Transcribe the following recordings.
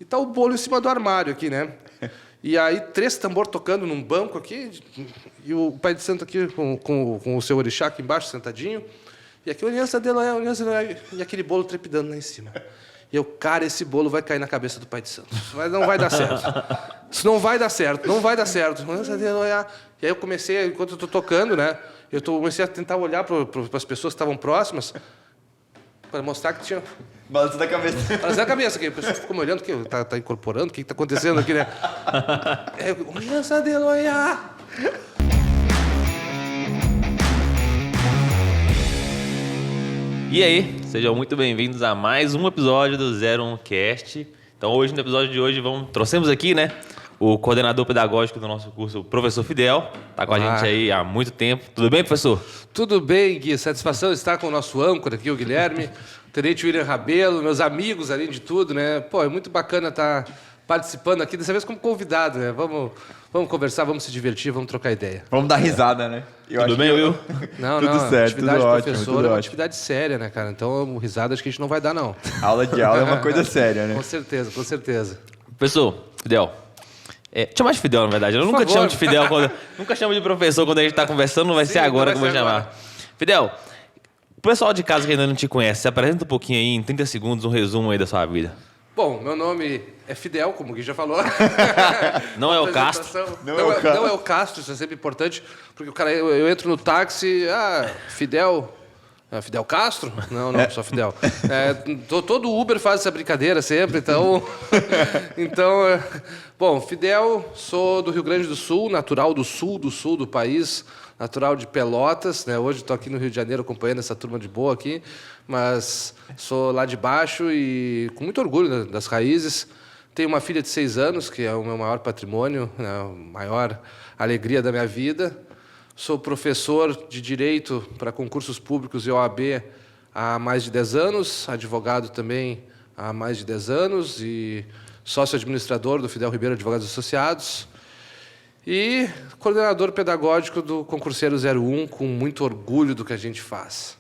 E tá o bolo em cima do armário aqui, né? E aí, 3 tambor tocando num banco aqui, e o pai de santo aqui com o seu orixá aqui embaixo, sentadinho. E aqui, aliança dele, e aquele bolo trepidando lá em cima. E eu, cara, esse bolo vai cair na cabeça do pai de santo. Mas não vai dar certo. Isso não vai dar certo, não vai dar certo. E aí eu comecei, enquanto eu estou tocando, né? Comecei a tentar olhar para as pessoas que estavam próximas, para mostrar que tinha... Balança da cabeça. Balança da cabeça, que a pessoa ficou me olhando, que tá incorporando, o que está acontecendo aqui, né? Aliança dele, olha! E aí, sejam muito bem-vindos a mais um episódio do 01Cast. Então hoje, no episódio de hoje, trouxemos aqui, né, o coordenador pedagógico do nosso curso, o professor Fidel. Está com a gente aí há muito tempo. Tudo bem, professor? Tudo bem, Gui. Satisfação estar com o nosso âncora aqui, o Guilherme, o tenente William Rabelo, meus amigos, além de tudo, né? Pô, é muito bacana estar participando aqui, dessa vez como convidado, né? Vamos conversar, vamos se divertir, vamos trocar ideia. Vamos dar risada, né? Tudo bem, Will? Não, tudo certo, atividade tudo de ótimo, professor tudo é uma ótimo. atividade séria, né, cara? Então, risada acho que a gente não vai dar, não. Aula de aula é uma coisa séria, né? Com certeza, com certeza. Professor, Fidel. Te chamar de Fidel, na verdade. Eu nunca te chamo de Fidel, nunca chamo de professor quando a gente está conversando, não vai ser agora que eu vou chamar. Fidel, o pessoal de casa que ainda não te conhece, se apresenta um pouquinho aí, em 30 segundos, um resumo aí da sua vida. Bom, meu nome é Fidel, como o Gui já falou. Não é o Castro. Não é o Castro, isso é sempre importante, porque o cara, eu entro no táxi, Fidel... Fidel Castro? Não, só Fidel. Todo Uber faz essa brincadeira sempre, então... Bom, Fidel, sou do Rio Grande do Sul, natural do sul do país, natural de Pelotas, né? Hoje estou aqui no Rio de Janeiro acompanhando essa turma de boa aqui, mas sou lá de baixo e com muito orgulho das raízes. Tenho uma filha de 6 anos, que é o meu maior patrimônio, né? A maior alegria da minha vida. Sou professor de Direito para concursos públicos e OAB há mais de 10 anos, advogado também há mais de 10 anos e sócio-administrador do Fidel Ribeiro Advogados Associados e coordenador pedagógico do Concurseiro 01, com muito orgulho do que a gente faz.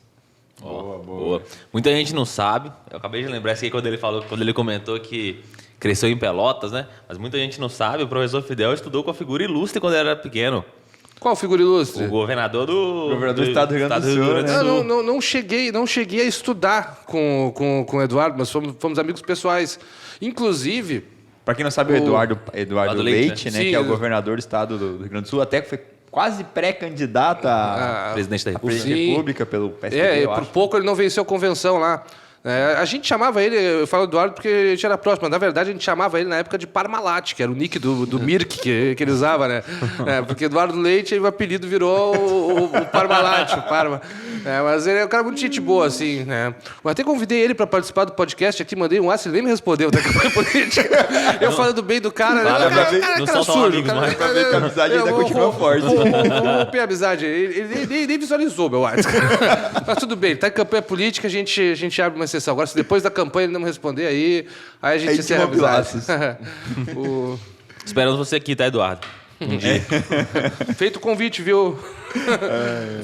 Boa. Muita gente não sabe, eu acabei de lembrar isso aí quando ele comentou que cresceu em Pelotas, né? Mas muita gente não sabe, o professor Fidel estudou com a figura ilustre quando ele era pequeno. Qual figura ilustre? O governador do Estado do Rio Grande do Sul. Não cheguei a estudar com o Eduardo, mas fomos amigos pessoais. Inclusive... Para quem não sabe, o Eduardo Leite, né? Sim, que é o governador do Estado do Rio Grande do Sul, até que foi quase pré-candidato a presidente da República. República pelo PSDB, por pouco ele não venceu a convenção lá. A gente chamava ele, eu falo Eduardo porque a gente era próximo, mas na verdade a gente chamava ele na época de Parmalat, que era o nick do Mirk que ele usava, né? Porque Eduardo Leite, o apelido virou o Parmalat, o Parma. Mas ele é um cara muito gente boa, assim, né? Eu até convidei ele para participar do podcast aqui, mandei um ácido, ele nem me respondeu da campanha política. Eu falando bem do cara, né? O cara é cara sujo. Pra ver que a amizade ainda continua forte. Rompei a amizade. Ele nem visualizou meu WhatsApp. Mas tudo bem, tá em campanha política, a gente abre uma sessão. Agora, se depois da campanha ele não me responder, aí a gente encerra a amizade. Esperamos você aqui, tá, Eduardo? Um dia. Feito o convite, viu?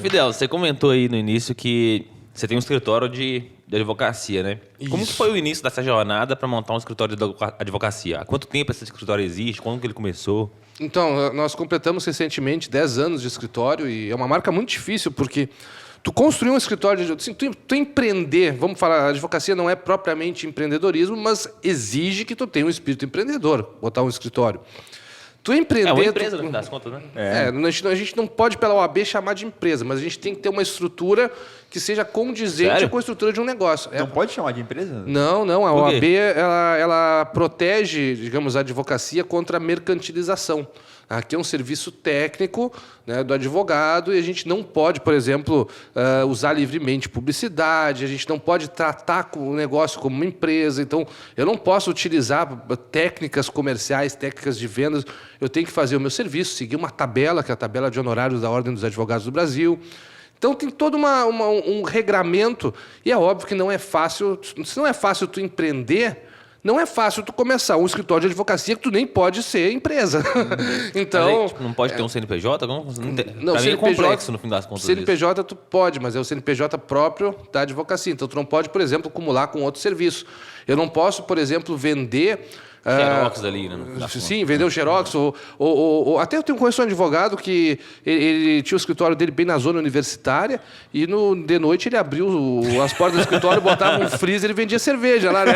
Fidel, você comentou aí no início que você tem um escritório de advocacia, né? Isso. Como que foi o início dessa jornada para montar um escritório de advocacia? Há quanto tempo esse escritório existe? Quando que ele começou? Então, nós completamos recentemente 10 anos de escritório e é uma marca muito difícil, porque tu construir um escritório, assim, tu empreender, vamos falar, a advocacia não é propriamente empreendedorismo, mas exige que tu tenha um espírito empreendedor, botar um escritório. Tu empreender... É uma empresa, no fim das contas, né? A gente não pode, pela OAB, chamar de empresa, mas a gente tem que ter uma estrutura que seja condizente Sério? com a estrutura de um negócio. Não pode chamar de empresa? Não. A Por OAB, quê? ela protege, digamos, a advocacia contra a mercantilização. Aqui é um serviço técnico, né, do advogado e a gente não pode, por exemplo, usar livremente publicidade, a gente não pode tratar o negócio como uma empresa. Então, eu não posso utilizar técnicas comerciais, técnicas de vendas. Eu tenho que fazer o meu serviço, seguir uma tabela, que é a tabela de honorários da Ordem dos Advogados do Brasil. Então, tem todo um regramento e é óbvio que não é fácil. Se não é fácil tu empreender, não é fácil tu começar um escritório de advocacia que tu nem pode ser empresa. Então... Mas aí, não pode ter um CNPJ? Não, Não, pra mim é complexo, no fim das contas. CNPJ tu pode, mas é o CNPJ próprio da advocacia. Então, tu não pode, por exemplo, acumular com outro serviço. Eu não posso, por exemplo, vender Xerox ali, né? no fim das Sim, vendeu Xerox. Até eu tenho um conhecido advogado que ele tinha o escritório dele bem na zona universitária e de noite ele abriu as portas do escritório, botava um freezer e vendia cerveja lá, né?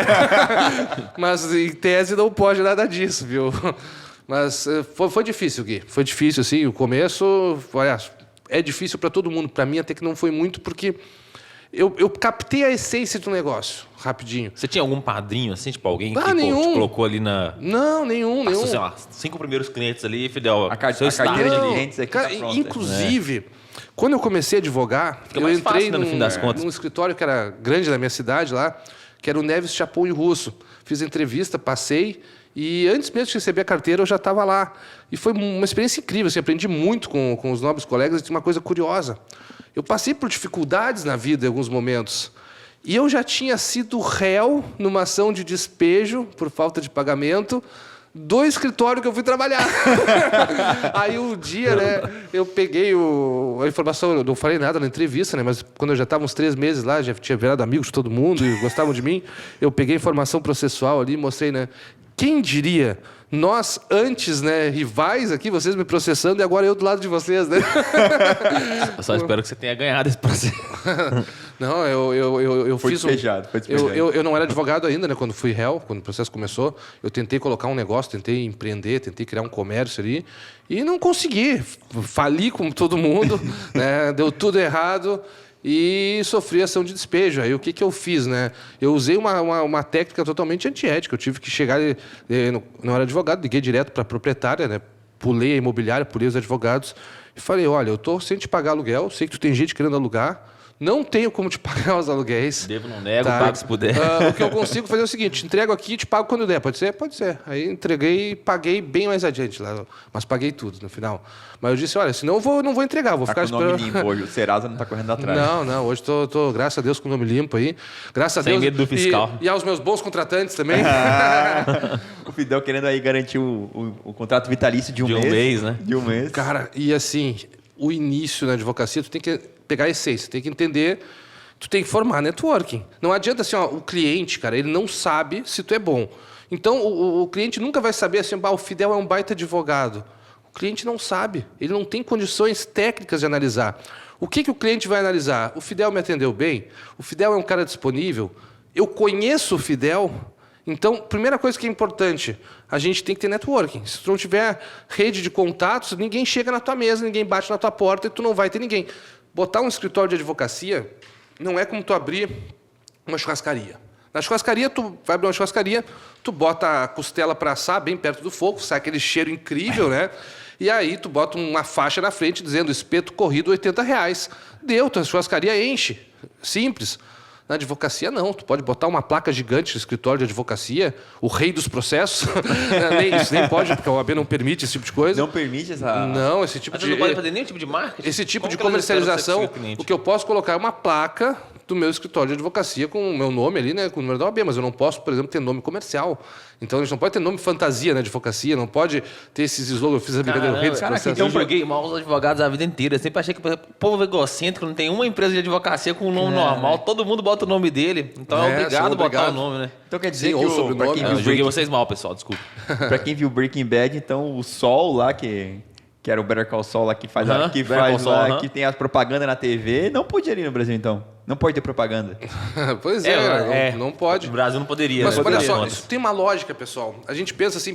Mas em tese não pode nada disso, viu? Mas foi difícil, Gui. Foi difícil, assim, o começo... Aliás, é difícil para todo mundo. Para mim até que não foi muito, porque... Eu captei a essência do negócio, rapidinho. Você tinha algum padrinho, assim, tipo, alguém que nenhum. te colocou ali na... Não, nenhum. Passou, sei lá, 5 primeiros clientes ali, Fidel. A carteira de clientes aqui Cara, tá pronta. inclusive, quando eu comecei a advogar, Fica eu mais entrei fácil, né, no fim das contas. num escritório que era grande na minha cidade lá, que era o Neves Chapon e Russo. Fiz entrevista, passei, e antes mesmo de receber a carteira, eu já estava lá. E foi uma experiência incrível, assim, aprendi muito com os nobres colegas, e tinha uma coisa curiosa. Eu passei por dificuldades na vida em alguns momentos. E eu já tinha sido réu numa ação de despejo por falta de pagamento do escritório que eu fui trabalhar. Aí um dia, né, eu peguei a informação, eu não falei nada na entrevista, né, mas quando eu já estava uns 3 meses lá, já tinha virado amigo de todo mundo e gostavam de mim, eu peguei a informação processual ali e mostrei, né, quem diria, nós antes, né, rivais aqui, vocês me processando e agora eu do lado de vocês, né? Eu só espero que você tenha ganhado esse processo. Não, eu Foi fiz despejado, foi despejado. eu não era advogado ainda, né? Quando fui réu, quando o processo começou, eu tentei colocar um negócio, tentei empreender, tentei criar um comércio ali e não consegui. Fali como todo mundo, né? Deu tudo errado e sofri ação de despejo. Aí o que eu fiz, né? Eu usei uma técnica totalmente antiética. Eu tive que chegar, não era advogado, liguei direto para a proprietária, né? Pulei a imobiliária, pulei os advogados e falei, olha, eu estou sem te pagar aluguel, sei que tu tem gente querendo alugar, não tenho como te pagar os aluguéis. Devo, não nego, Tá. pago se puder. O que eu consigo fazer é o seguinte, entrego aqui e te pago quando der. Pode ser? Pode ser. Aí entreguei e paguei bem mais adiante lá. Mas paguei tudo no final. Mas eu disse, olha, senão eu não vou entregar, vou Tá ficar com o nome esperando. limpo hoje, o Serasa não tá correndo atrás. Não, hoje tô, graças a Deus, com o nome limpo aí. Graças a Sem Deus. medo do fiscal. E aos meus bons contratantes também. O Fidel querendo aí garantir o contrato vitalício de um mês. De um mês, né? De um mês. Cara, e assim, o início na advocacia, tu tem que pegar a essência, tem que entender, tu tem que formar networking. Não adianta assim, ó, o cliente, cara, ele não sabe se tu é bom. Então, o cliente nunca vai saber assim, o Fidel é um baita advogado. O cliente não sabe, ele não tem condições técnicas de analisar. O que o cliente vai analisar? O Fidel me atendeu bem? O Fidel é um cara disponível? Eu conheço o Fidel? Então, primeira coisa que é importante, a gente tem que ter networking. Se tu não tiver rede de contatos, ninguém chega na tua mesa, ninguém bate na tua porta e tu não vai ter ninguém. Botar um escritório de advocacia não é como tu abrir uma churrascaria. Na churrascaria, tu vai abrir uma churrascaria, tu bota a costela para assar bem perto do fogo, sai aquele cheiro incrível, né? E aí tu bota uma faixa na frente dizendo espeto corrido R$80. Deu, tua churrascaria enche. Simples. Na advocacia, não. Tu pode botar uma placa gigante no escritório de advocacia, o rei dos processos. Isso nem pode, porque a OAB não permite esse tipo de coisa. Não permite essa... Não, esse tipo Mas de... você não pode fazer nenhum tipo de marketing? Esse tipo Como de que elas esperam comercialização, que você consiga cliente? o que eu posso colocar é uma placa do meu escritório de advocacia com o meu nome ali, né, com o número da OAB, mas eu não posso, por exemplo, ter nome comercial. Então, a gente não pode ter nome fantasia na advocacia, não pode ter esses slogans. Eu fiz a brincadeira, o rei dos processos. Eu peguei mal os advogados a vida inteira. Eu sempre achei que o povo é egocêntrico, não tem uma empresa de advocacia com um nome normal. Todo mundo bota o nome dele. Então é obrigado a botar o nome, né? Então quer dizer Sim, que ou sobrenome. pra quem Eu viu joguei Breaking- vocês mal, pessoal, desculpa. pra quem viu Breaking Bad, então o Sol lá, que era o Better Call Saul lá, que faz, Aham, que, Better faz Call Saul, lá, aham. que tem as propagandas na TV, não podia ir no Brasil, então. Não pode ter propaganda. Pois é, não pode. O Brasil não poderia. Mas né? olha Poderia só, antes. isso tem uma lógica, pessoal. A gente pensa assim,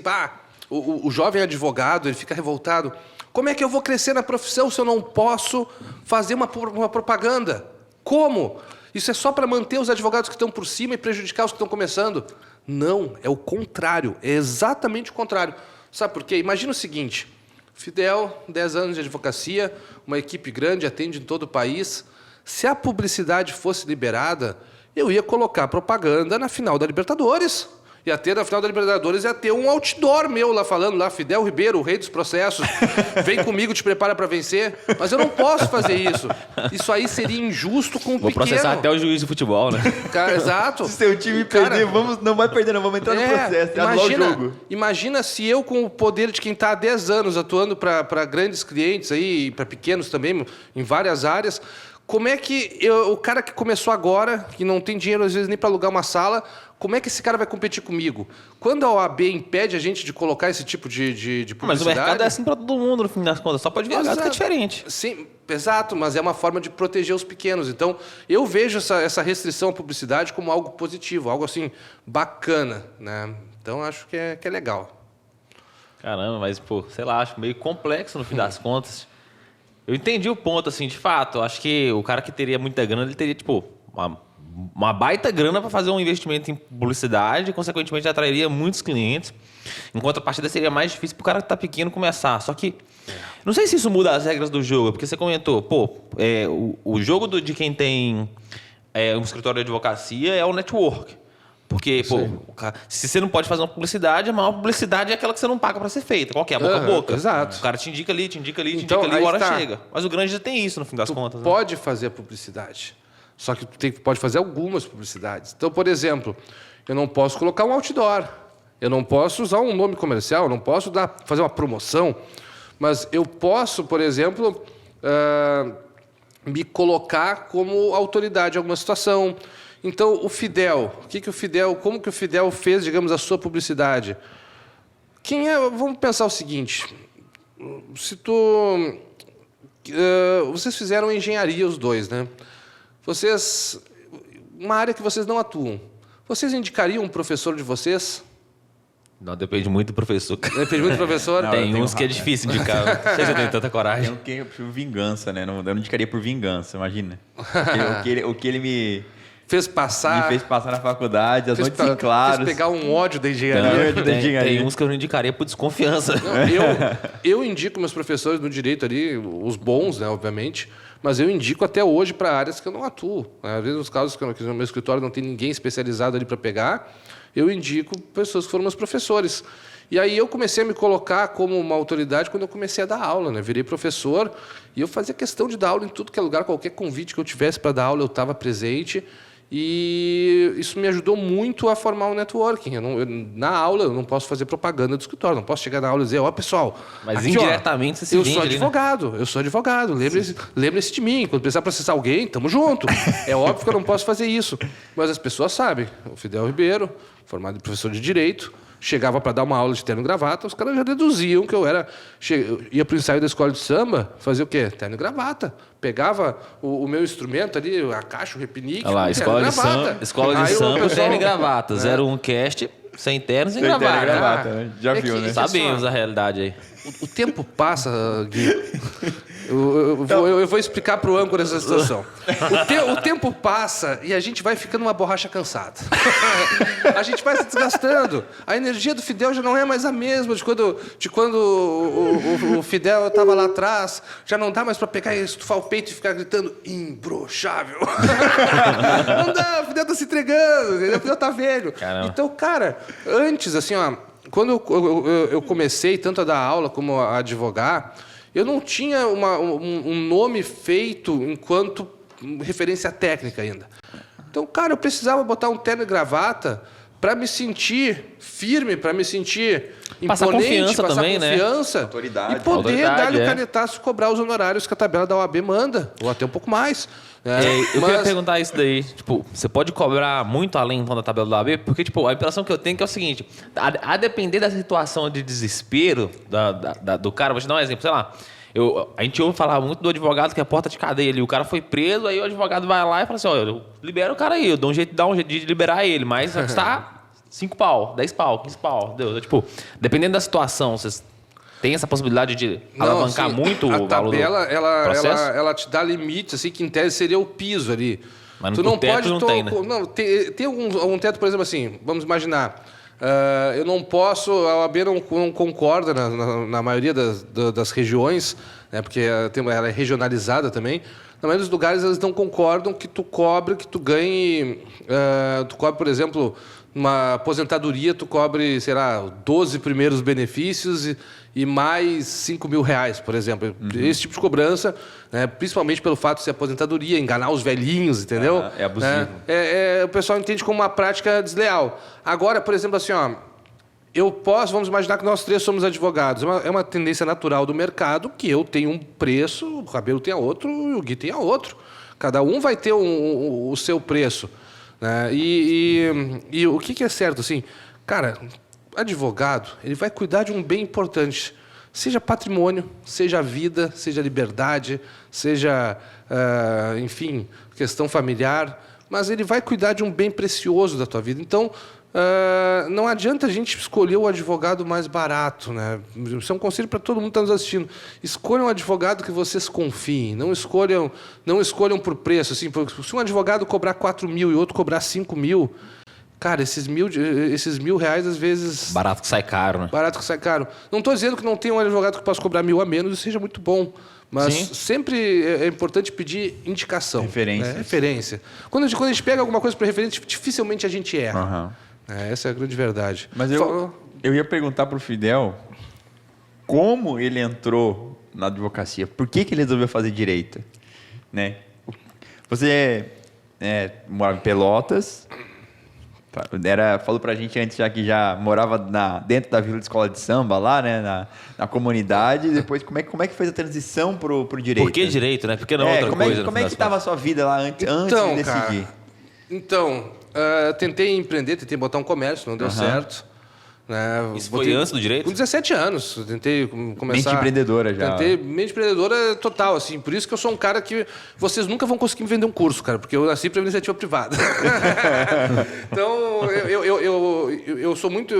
o jovem advogado, ele fica revoltado. Como é que eu vou crescer na profissão se eu não posso fazer uma propaganda? Como? Isso é só para manter os advogados que estão por cima e prejudicar os que estão começando? Não, é o contrário. É exatamente o contrário. Sabe por quê? Imagina o seguinte, Fidel, 10 anos de advocacia, uma equipe grande, atende em todo o país. Se a publicidade fosse liberada, eu ia colocar propaganda na final da Libertadores. Ia ter na final da Libertadores, ia ter um outdoor meu lá falando, lá, Fidel Ribeiro, o rei dos processos, vem comigo, te prepara para vencer. Mas eu não posso fazer isso. Isso aí seria injusto com o Vou pequeno. processar até o juiz de futebol, né? Cara, exato. Se seu time Cara, perder, não vai perder, não. Vamos entrar no processo, anular o jogo. imagina se eu, com o poder de quem está há 10 anos atuando para grandes clientes aí, para pequenos também, em várias áreas, como é que o cara que começou agora, que não tem dinheiro às vezes nem para alugar uma sala, como é que esse cara vai competir comigo? Quando a OAB impede a gente de colocar esse tipo de publicidade... Mas o mercado é assim para todo mundo, no fim das contas. Só pode viajar que é diferente. Sim, exato, mas é uma forma de proteger os pequenos. Então, eu vejo essa restrição à publicidade como algo positivo, algo assim, bacana, né? Então, acho que é legal. Caramba, mas, pô, sei lá, acho meio complexo no fim das contas. Eu entendi o ponto, assim, de fato. Acho que o cara que teria muita grana, ele teria, tipo, uma baita grana para fazer um investimento em publicidade e, consequentemente, atrairia muitos clientes. Em contrapartida, seria mais difícil para o cara que está pequeno começar. Só que, não sei se isso muda as regras do jogo, porque você comentou, pô, o jogo de quem tem um escritório de advocacia é o network. Porque, pô, se você não pode fazer uma publicidade, a maior publicidade é aquela que você não paga para ser feita. Qual que é? Boca a boca. Exato. O cara te indica ali, te indica ali, Então, te indica ali, a hora tá. chega. Mas o grande já tem isso, no fim das contas. Pode fazer a publicidade, só que tu pode fazer algumas publicidades. Então, por exemplo, eu não posso colocar um outdoor, eu não posso usar um nome comercial, eu não posso fazer uma promoção, mas eu posso, por exemplo, me colocar como autoridade em alguma situação. Então, o Fidel, como que o Fidel fez, digamos, a sua publicidade? Vamos pensar o seguinte, vocês fizeram engenharia os dois, né? Uma área que vocês não atuam. Vocês indicariam um professor de vocês? Não, depende muito do professor. Depende muito do professor? Não, Tem uns que é difícil indicar. Não sei se eu tenho tanta coragem. Eu prefiro vingança, né? Eu não indicaria por vingança, imagina. O que ele me Fez passar... fez passar na faculdade, as noites Fez claras. pegar um ódio da engenharia. Tem uns que eu não indicaria por desconfiança. Não, eu indico meus professores no direito ali, os bons, né, obviamente, mas eu indico até hoje para áreas que eu não atuo. Às vezes, nos casos que no meu escritório não tem ninguém especializado ali para pegar, eu indico pessoas que foram meus professores. E aí eu comecei a me colocar como uma autoridade quando eu comecei a dar aula, né? Virei professor e eu fazia questão de dar aula em tudo que é lugar, qualquer convite que eu tivesse para dar aula, eu estava presente. E isso me ajudou muito a formar um networking. Na aula, eu não posso fazer propaganda do escritório, não posso chegar na aula e dizer, pessoal... Mas aqui, indiretamente você se eu vende sou ali, advogado, eu sou advogado. Lembre-se de mim, quando precisar processar alguém, tamo junto. É óbvio que eu não posso fazer isso. Mas as pessoas sabem. O Fidel Ribeiro, formado em professor de Direito, chegava para dar uma aula de terno e gravata, os caras já deduziam que eu ia para o ensaio da escola de samba, fazia o quê? Terno e gravata. Pegava o meu instrumento ali, a caixa, o repinique, Olha lá, escola de samba, terno e gravata. 01 Cast, sem terno e sem gravata. Né? Já viu, né? Sabemos a realidade aí. O tempo passa, Gui. Eu vou explicar para o âncora essa situação. O tempo passa e a gente vai ficando uma borracha cansada. A gente vai se desgastando. A energia do Fidel já não é mais a mesma de quando o Fidel estava lá atrás. Já não dá mais para pegar e estufar o peito e ficar gritando imbrochável. Não dá, o Fidel está se entregando, o Fidel está velho. Caramba. Então, cara, antes, assim, quando eu comecei tanto a dar aula como a advogar, eu não tinha um nome feito enquanto referência técnica ainda. Então, cara, eu precisava botar um terno e gravata para me sentir firme, para me sentir passar imponente, confiança também, confiança, né? Autoridade. e poder Autoridade, dar-lhe o canetaço e cobrar os honorários que a tabela da OAB manda, ou até um pouco mais. Eu queria perguntar isso daí. Tipo, você pode cobrar muito além então, da tabela do AB? Porque, tipo, a impressão que eu tenho é o seguinte: a depender da situação de desespero do cara, vou te dar um exemplo, sei lá. A gente ouve falar muito do advogado que é porta de cadeia ali. O cara foi preso, aí o advogado vai lá e fala assim: olha, eu libero o cara aí, eu dou um jeito de liberar ele, mas vai custar 5 pau, 10 pau, 15 pau. Entendeu? Tipo, dependendo da situação, vocês têm essa possibilidade de alavancar muito o valor do processo? Ela te dá limites, assim, que em tese seria o piso ali. Mas no teto não tem, né? Não, tem algum teto, por exemplo, assim, vamos imaginar. Eu não posso, a OAB não concorda na maioria das regiões, né, porque ela é regionalizada também. Na maioria dos lugares eles não concordam que tu ganhe, tu cobre, por exemplo, uma aposentadoria, tu cobre, sei lá, 12 primeiros benefícios e mais 5 mil reais, por exemplo. Esse tipo de cobrança, né, principalmente pelo fato de ser aposentadoria, enganar os velhinhos, entendeu? É abusivo. O pessoal entende como uma prática desleal. Agora, por exemplo, assim, vamos imaginar que nós três somos advogados. É uma tendência natural do mercado que eu tenho um preço, o Rabelo tenha outro e o Gui tenha outro. Cada um vai ter o seu preço. Né? E o que é certo? Assim, cara, advogado, ele vai cuidar de um bem importante. Seja patrimônio, seja vida, seja liberdade, seja, enfim, questão familiar. Mas ele vai cuidar de um bem precioso da tua vida. Então, não adianta a gente escolher o advogado mais barato, né? Isso é um conselho para todo mundo que está nos assistindo. Escolham um advogado que vocês confiem. Não escolham por preço. Assim, se um advogado cobrar 4 mil e outro cobrar 5 mil, cara, esses mil reais, às vezes... Barato que sai caro, né? Barato que sai caro. Não estou dizendo que não tem um advogado que possa cobrar 1.000 a menos e seja muito bom. Mas sempre é importante pedir indicação. Referência. Né? Referência. Quando a gente pega alguma coisa para referência, dificilmente a gente erra. Essa é a grande verdade. Mas eu ia perguntar para o Fidel como ele entrou na advocacia. Por que ele resolveu fazer direito? Né? Você morava em Pelotas... falou pra gente antes já que já morava dentro da vila de escola de samba lá, né? Na comunidade. E depois, como é que fez a transição pro direito? Por que direito, né? Por que não outra coisa? Como é que estava a sua vida lá antes de decidir? Tentei empreender, tentei botar um comércio, não deu certo. Né? Isso foi antes do direito? Com 17 anos. Tentei começar... Mente empreendedora já. Mente empreendedora total, assim. Por isso que eu sou um cara que vocês nunca vão conseguir me vender um curso, cara. Porque eu nasci para iniciativa privada. Então, eu sou muito...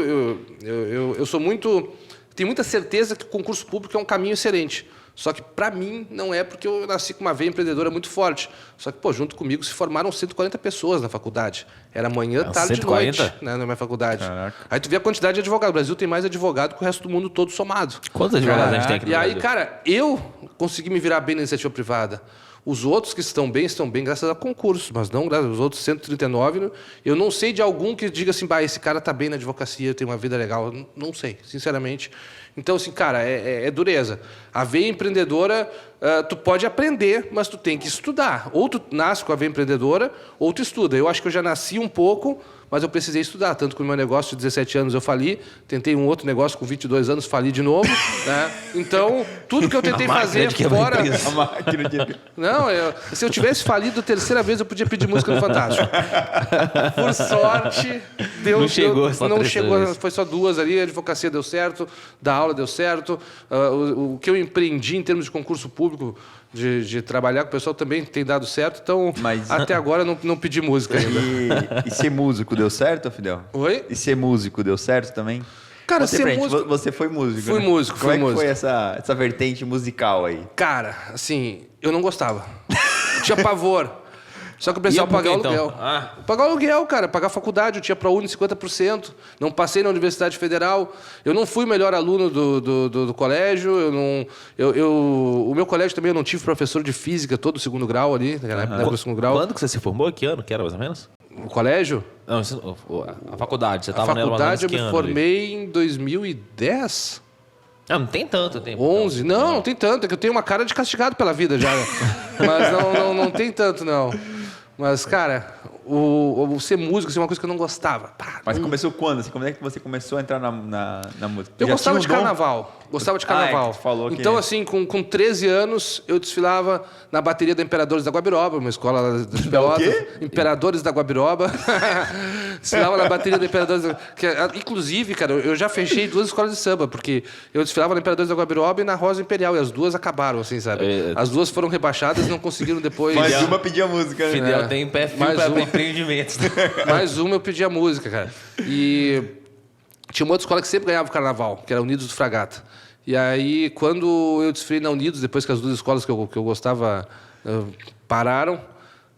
Eu sou muito... Tenho muita certeza que o concurso público é um caminho excelente. Só que, para mim, não é porque eu nasci com uma veia empreendedora muito forte. Só que, junto comigo se formaram 140 pessoas na faculdade. Era manhã, tarde 140? e noite, né, na minha faculdade. Caraca. Aí tu vê a quantidade de advogados. O Brasil tem mais advogado que o resto do mundo todo somado. Quantos advogados a gente tem aqui no E aí, Brasil? cara, eu consegui me virar bem na iniciativa privada. Os outros que estão bem graças a concurso, mas não graças aos outros 139. Eu não sei de algum que diga assim, esse cara tá bem na advocacia, tem uma vida legal. Não sei, sinceramente. Então, assim, cara, é dureza. A veia empreendedora, tu pode aprender, mas tu tem que estudar. Ou tu nasce com a veia empreendedora, ou tu estuda. Eu acho que eu já nasci um pouco, mas eu precisei estudar. Tanto que no meu negócio de 17 anos eu fali, tentei um outro negócio com 22 anos, fali de novo. Né? Então, tudo que eu tentei fazer fora... Não, se eu tivesse falido a terceira vez, eu podia pedir música no Fantástico. Por sorte, Não chegou, não chegou, foi só 2 ali, a advocacia deu certo, da aula deu certo. O que eu empreendi em termos de concurso público, de trabalhar com o pessoal, também tem dado certo. Então, até agora, não pedi música ainda. E ser músico deu certo, Fidel? Oi? E ser músico deu certo também? Cara, ser músico... Você foi músico, Fui né? músico, Como é que foi essa vertente musical aí? Cara, assim, eu não gostava. Tinha pavor. Só que eu precisava pagar o aluguel. Pagar o aluguel, cara. Pagar a faculdade. Eu tinha ProUni 50%. Não passei na Universidade Federal. Eu não fui o melhor aluno do colégio. O meu colégio também eu não tive professor de física todo o segundo grau ali. Na época do segundo grau. Quando que você se formou? Que ano que era, mais ou menos? O colégio? Não, a faculdade. Você estava nela mais ou menos faculdade eu que me ano formei em 2010. Não tem tanto tempo. 11? Não tem tanto. É que eu tenho uma cara de castigado pela vida já. Mas não tem tanto, não. Mas, cara, o ser músico é uma coisa que eu não gostava. Mas começou quando? Assim, como é que você começou a entrar na música? Eu gostava de carnaval. Gostava de carnaval. Falou que... Então, assim, com 13 anos, eu desfilava na bateria da Imperadores da Guabiroba, uma escola lá de Pelotas. Imperadores da Guabiroba. Desfilava na bateria da Imperadores da... Inclusive, cara, eu já fechei 2 escolas de samba, porque eu desfilava na Imperadores da Guabiroba e na Rosa Imperial, e as 2 acabaram, assim, sabe? As 2 foram rebaixadas e não conseguiram depois... Mas uma pedia música, né? Fidel tem pé frio para empreendimentos. Mais uma eu pedia música, cara. E tinha uma outra escola que sempre ganhava o carnaval, que era Unidos do Fragata. E aí, quando eu desfilei na Unidos, depois que as 2 escolas que eu gostava pararam,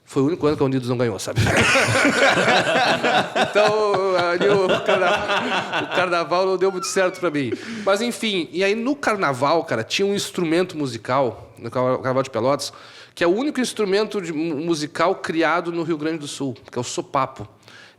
foi o único ano que a Unidos não ganhou, sabe? Então, ali o carnaval não deu muito certo para mim. Mas, enfim, e aí no carnaval, cara, tinha um instrumento musical, no Carnaval de Pelotas, que é o único instrumento musical criado no Rio Grande do Sul, que é o sopapo.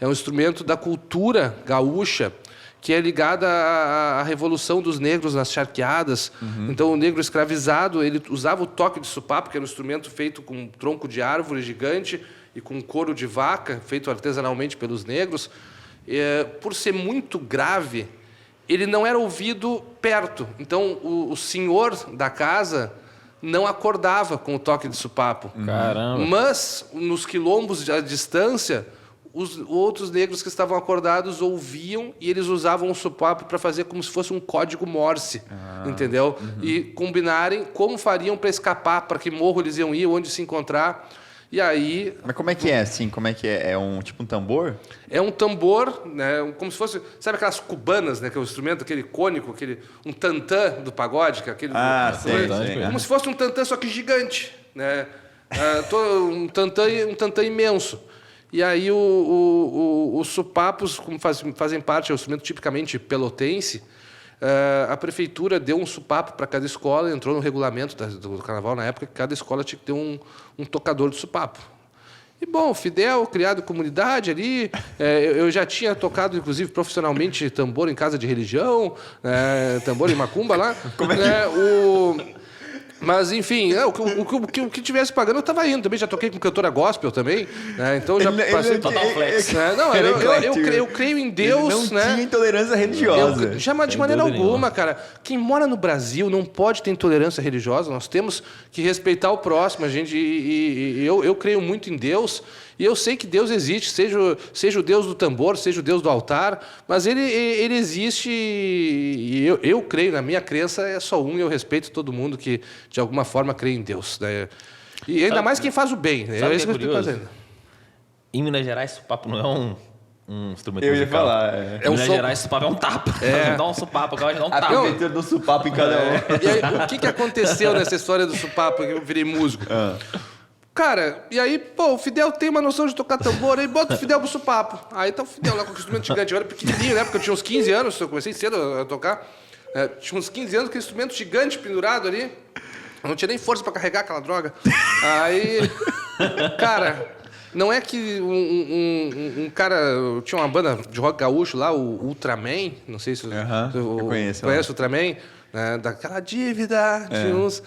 É um instrumento da cultura gaúcha, que é ligada à Revolução dos Negros nas charqueadas. Então, o negro escravizado, ele usava o toque de sopapo, que era um instrumento feito com um tronco de árvore gigante e com couro de vaca, feito artesanalmente pelos negros. Por ser muito grave, ele não era ouvido perto. Então, o senhor da casa não acordava com o toque de sopapo. Caramba. Mas, nos quilombos à distância, os outros negros que estavam acordados ouviam e eles usavam o sopapo para fazer como se fosse um código Morse, entendeu? E combinarem como fariam para escapar, para que morro eles iam ir, onde se encontrar. E aí... Mas como é que é, assim? Como é que é? É tipo um tambor? É um tambor, né? Como se fosse... Sabe aquelas cubanas, né? Que é o instrumento, aquele cônico, um tantã do pagode, que é aquele... Sei. Como se fosse um tantã, só que gigante, né? Um tantã imenso. E aí os supapos, como fazem parte, é um instrumento tipicamente pelotense, a prefeitura deu um supapo para cada escola, entrou no regulamento do carnaval na época, que cada escola tinha que ter um tocador de supapo. E, bom, o Fidel, criado em comunidade ali, eu já tinha tocado, inclusive, profissionalmente tambor em casa de religião, tambor em macumba lá. Como é que... Mas, enfim, o que tivesse pagando, eu estava indo. Também já toquei com cantora gospel também, né? Então já passei... Total flex. Não, eu creio em Deus, ele não tinha intolerância religiosa. Jamais, de maneira alguma, cara. Quem mora no Brasil não pode ter intolerância religiosa. Nós temos que respeitar o próximo. Eu creio muito em Deus. E eu sei que Deus existe, seja o Deus do tambor, seja o Deus do altar, mas ele existe e eu creio, na minha crença é só um e eu respeito todo mundo que de alguma forma crê em Deus. Né? E ainda mais quem faz o bem. Né? Sabe Esse que é curioso? fazendo. Em Minas Gerais, supapo não é um instrumento Eu ia musical. falar. Em Minas Gerais, supapo é um tapa. Dá um supapo, agora dá um tapa. A prefeitura do supapo em cada um. E aí, o que aconteceu nessa história do supapo que eu virei músico? Cara, e aí, pô, o Fidel tem uma noção de tocar tambor, aí bota o Fidel pro supapo. Aí tá o Fidel lá com o instrumento gigante. Eu era pequenininho, né? Porque eu tinha uns 15 anos, eu comecei cedo a tocar. Tinha uns 15 anos com esse instrumento gigante pendurado ali. Eu não tinha nem força pra carregar aquela droga. Aí, cara, não é que um cara... Tinha uma banda de rock gaúcho lá, o Ultraman, não sei se eu conheço. Conhece o Ultraman? Né? Daquela dívida de uns...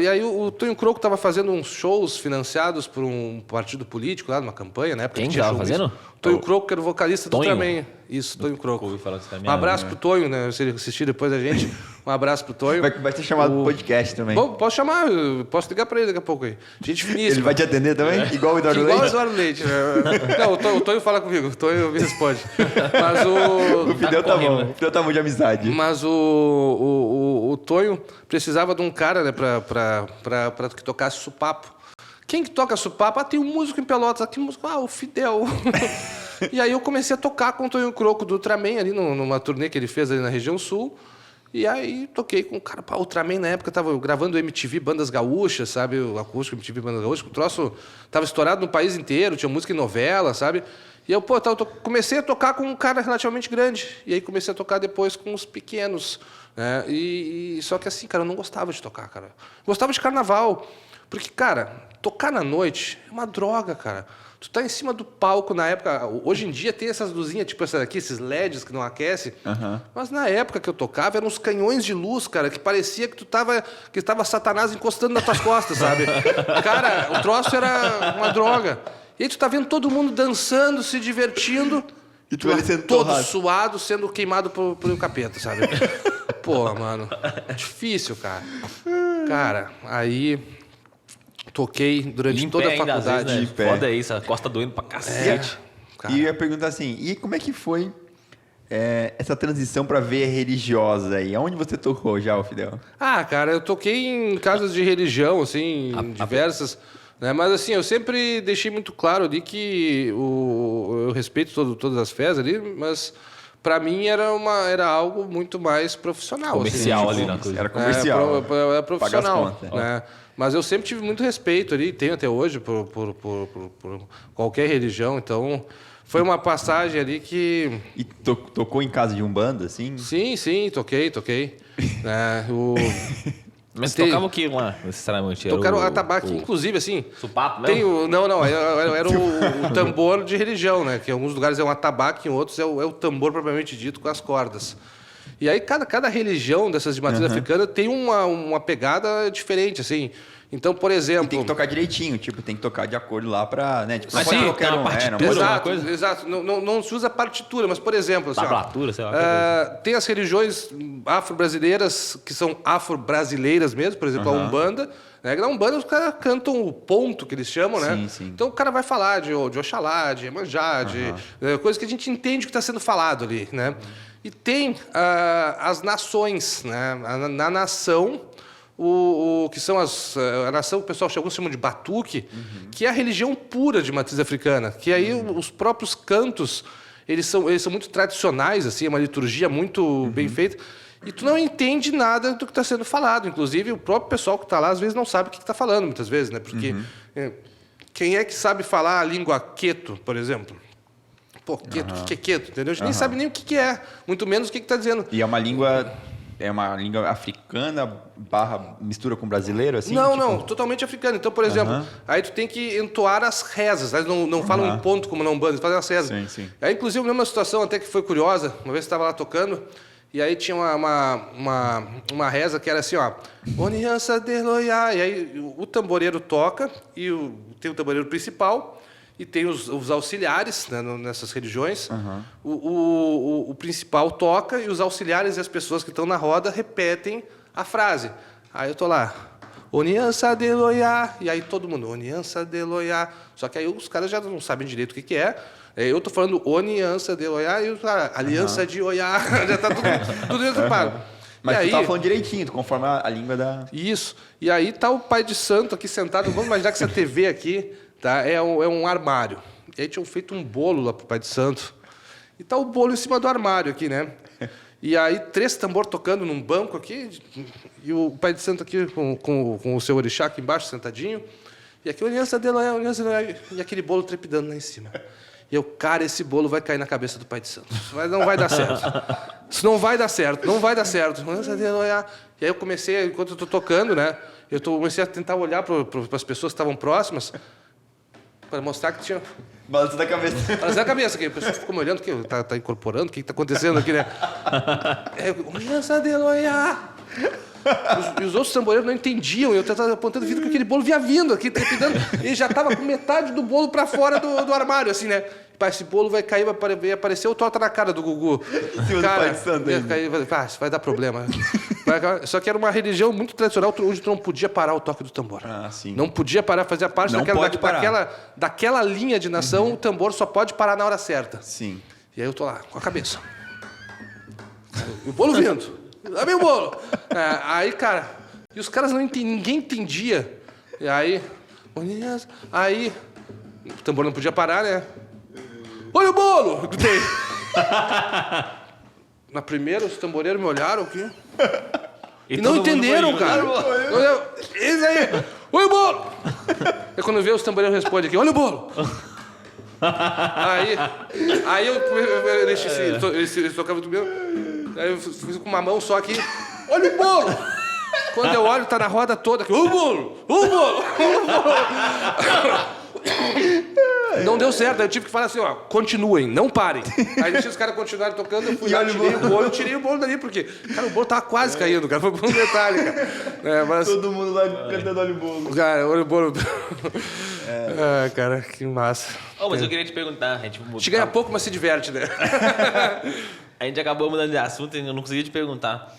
e aí o Tonho Croco estava fazendo uns shows financiados por um partido político lá, numa campanha, né? Quem estava fazendo? Tonho Croco, que era o vocalista do Tonho? Ultraman. Isso, Tonho Croco. Ouvi falar disso também, Um abraço pro Tonho, né? Se ele assistir depois da gente, um abraço pro Tonho. Vai ser chamado pro podcast também. Bom, posso chamar, posso ligar para ele daqui a pouco aí. Gente finíssima. Ele vai te atender também? Igual o Eduardo Igual o Leite? Eduardo Leite. Não, o Tonho fala comigo, o Tonho me responde. Mas O Fidel tá correndo, bom. né? O Fidel tá bom de amizade. Mas o Tonho precisava de um cara, né, para que tocasse supapo. Quem que toca supapo? Tem um músico em Pelotas. Que músico? O Fidel. E aí eu comecei a tocar com o Tonho Croco do Ultraman ali numa turnê que ele fez ali na região sul. E aí toquei com o cara. O Ultraman na época tava gravando MTV Bandas Gaúchas, sabe? O acústico MTV Bandas Gaúchas. O troço tava estourado no país inteiro, tinha música em novela, sabe? E eu, comecei a tocar com um cara relativamente grande. E aí comecei a tocar depois com os pequenos. Né? Só que assim, cara, eu não gostava de tocar, cara. Gostava de carnaval. Porque, cara, tocar na noite é uma droga, cara. Tu tá em cima do palco na época... Hoje em dia tem essas luzinhas, tipo essa daqui, esses LEDs que não aquecem. Mas na época que eu tocava, eram uns canhões de luz, cara, que parecia que tava Satanás encostando nas tuas costas, sabe? Cara, o troço era uma droga. E aí tu tá vendo todo mundo dançando, se divertindo... E tu ali sendo todo torrado. suado, sendo queimado por um capeta, sabe? Porra, mano. Difícil, cara. Cara, aí... Toquei durante toda a ainda, às faculdade. vezes, né? De pé. Foda isso, a costa doendo pra cacete. Cara. E eu ia perguntar assim, e como é que foi essa transição pra veia religiosa aí? Aonde você tocou já, Fidel? Cara, eu toquei em casas de religião, assim, diversas. Né? Mas, assim, eu sempre deixei muito claro ali que eu respeito todas as fés ali, mas... Pra mim era algo muito mais profissional. Comercial assim, ali na coisa. Era comercial. É profissional. Paga as contas. Né? Mas eu sempre tive muito respeito ali, tenho até hoje, por qualquer religião. Então, foi uma passagem ali que... E tocou em casa de Umbanda, assim? Sim, toquei. Né? Mas tocava o que lá, necessariamente? Tocaram atabaque, inclusive, assim... Supapo mesmo? Não, era o tambor de religião, né? Que em alguns lugares é um atabaque, em outros é o tambor propriamente dito com as cordas. E aí cada religião dessas de matriz africana tem uma pegada diferente, assim. Então, por exemplo... E tem que tocar direitinho, tipo, tem que tocar de acordo lá pra... Né? Tipo, Mas não pode sim, qualquer tem uma um. partitura, Não alguma pode... Exato, coisa? exato. Não se usa partitura, mas, por exemplo... Assim, Tablatura, sei lá. tem as religiões afro-brasileiras, que são afro-brasileiras mesmo, por exemplo, a Umbanda. Né? Na Umbanda, os caras cantam o ponto, que eles chamam, né? Sim, sim. Então, o cara vai falar de Oxalá, de Iemanjá, de coisas que a gente entende que está sendo falado ali, né? E tem as nações, né? Na nação... que são a nação que o pessoal alguns chamam de batuque, que é a religião pura de matriz africana, que aí os próprios cantos, eles são muito tradicionais, assim, é uma liturgia muito bem feita, e tu não entende nada do que está sendo falado. Inclusive, o próprio pessoal que está lá, às vezes, não sabe o que está falando, muitas vezes, né? Porque quem é que sabe falar a língua queto, por exemplo? Pô, queto, o que é queto, entendeu? A gente nem sabe nem o que é, muito menos o que está dizendo. E é uma língua africana / mistura com brasileiro, assim? Não, tipo... não, totalmente africano. Então, por exemplo, aí tu tem que entoar as rezas. Eles não falam em ponto como na Umbanda, eles fazem as rezas. Sim, sim. Aí, inclusive, numa situação até que foi curiosa, uma vez eu estava lá tocando, e aí tinha uma reza que era assim, ó... Oniança de loia. E aí o tamboreiro toca, e tem o tamboreiro principal... E tem os auxiliares, né, nessas religiões. O principal toca e os auxiliares e as pessoas que estão na roda repetem a frase. Aí eu tô lá, Oniança de loia. E aí todo mundo, Oniança de loia. Só que aí os caras já não sabem direito o que é. Eu tô falando Oniança de loia e os caras, Aliança de Oiá. Já tá tudo dentro do paro. Mas e tu aí, tava falando direitinho, tu conforme a língua da... Isso. E aí tá o pai de santo aqui sentado. Vamos imaginar que essa TV aqui... Tá? É um armário. E aí tinham feito um bolo lá pro Pai de Santo. E tá o bolo em cima do armário aqui, né? E aí 3 tambor tocando num banco aqui. E o Pai de Santo aqui com o seu orixá aqui embaixo, sentadinho. E aqui, Oniança de Loia, e aquele bolo trepidando lá em cima. E eu, cara, esse bolo vai cair na cabeça do Pai de Santo. Não vai dar certo. Isso não vai dar certo, não vai dar certo. Oniança de Loia. E aí eu comecei, enquanto eu tô tocando, né? Comecei a tentar olhar para as pessoas que estavam próximas, para mostrar que tinha... Balança da cabeça. Balança da cabeça, que a pessoa ficou me olhando, que tá incorporando, o que está acontecendo aqui, né? Oniança de Loia. E os outros tamboreiros não entendiam, eu tava apontando o vidro com aquele bolo vinha vindo aqui, trepidando, e já estava com metade do bolo para fora do armário, assim, né? Pá, esse bolo vai cair, vai aparecer o torta na cara do Gugu. Cara, Pai de Santo isso vai dar problema. Só que era uma religião muito tradicional, onde tu não podia parar o toque do tambor. Ah, sim. Não podia parar, fazia parte daquela linha de nação, o tambor só pode parar na hora certa. Sim. E aí eu tô lá, com a cabeça. E o bolo vindo. Dá bem o bolo. Aí, cara, e os caras ninguém entendia. E aí, o tambor não podia parar, né? Olha o bolo! Gritei. Na primeira, os tamboreiros me olharam aqui. E não entenderam, cara. Esse aí, olha o bolo! Aí quando vê, os tamboreiros respondem aqui, olha o bolo! Aí eles tocavam tudo mesmo. Aí eu fiz com uma mão só aqui, olha o bolo! Quando eu olho, tá na roda toda aqui, olha o bolo! Olha o bolo! Não deu certo, aí eu tive que falar assim, ó, continuem, não parem. Aí deixei os caras continuarem tocando, eu fui lá, tirei o bolo dali, porque, cara, o bolo tava quase caindo, cara, foi por um detalhe, cara. Mas, todo mundo lá cantando olha o bolo. cara, olha o bolo. Cara, que massa. Mas eu queria te perguntar, a gente ganha pouco, mas se diverte, né? A gente acabou mudando de assunto e eu não consegui te perguntar.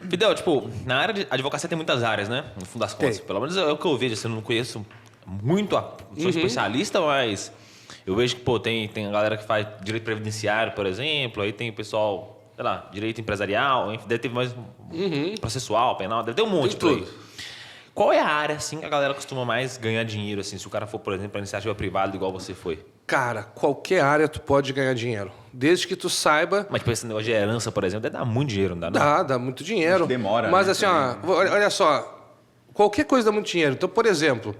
Fidel, tipo, na área de advocacia tem muitas áreas, né? No fundo das contas. Pelo menos é o que eu vejo, assim, eu não conheço muito, sou especialista, mas eu vejo que, pô, tem a galera que faz direito previdenciário, por exemplo, aí tem o pessoal, sei lá, direito empresarial, enfim, deve ter mais processual, penal, deve ter um monte por aí. Qual é a área, assim, que a galera costuma mais ganhar dinheiro, assim, se o cara for, por exemplo, para iniciativa privada igual você foi? Cara, qualquer área tu pode ganhar dinheiro, desde que tu saiba... Mas, tipo, esse negócio de herança, por exemplo, deve dar muito dinheiro, não dá? Dá muito dinheiro. Acho que demora, mas né, assim, ó, olha só, qualquer coisa dá muito dinheiro. Então, por exemplo,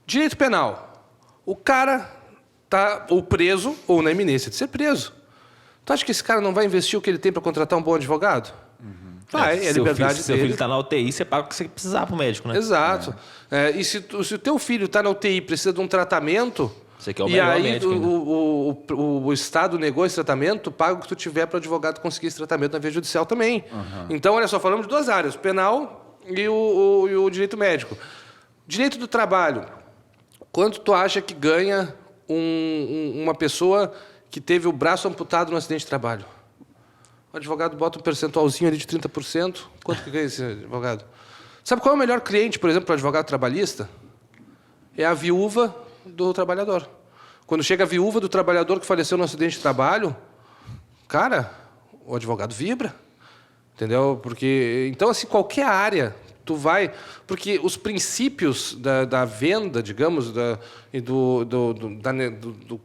direito penal. O cara tá ou preso ou na iminência de ser preso. Tu acha que esse cara não vai investir o que ele tem para contratar um bom advogado? Vai, é a liberdade dele. Seu filho está na UTI, você paga o que você precisar pro médico, né? Exato. E se o teu filho está na UTI e precisa de um tratamento, Você quer o E melhor aí médico ainda. o Estado negou esse tratamento, paga o que tu tiver para o advogado conseguir esse tratamento na via judicial também. Então, olha só, falamos de duas áreas, o penal e o direito médico. Direito do trabalho. Quanto tu acha que ganha uma pessoa que teve o braço amputado no acidente de trabalho? O advogado bota um percentualzinho ali de 30%. Quanto que ganha esse advogado? Sabe qual é o melhor cliente, por exemplo, para o advogado trabalhista? É a viúva do trabalhador. Quando chega a viúva do trabalhador que faleceu no acidente de trabalho, cara, o advogado vibra. Entendeu? Porque, então, assim, qualquer área, tu vai... Porque os princípios da venda, digamos, do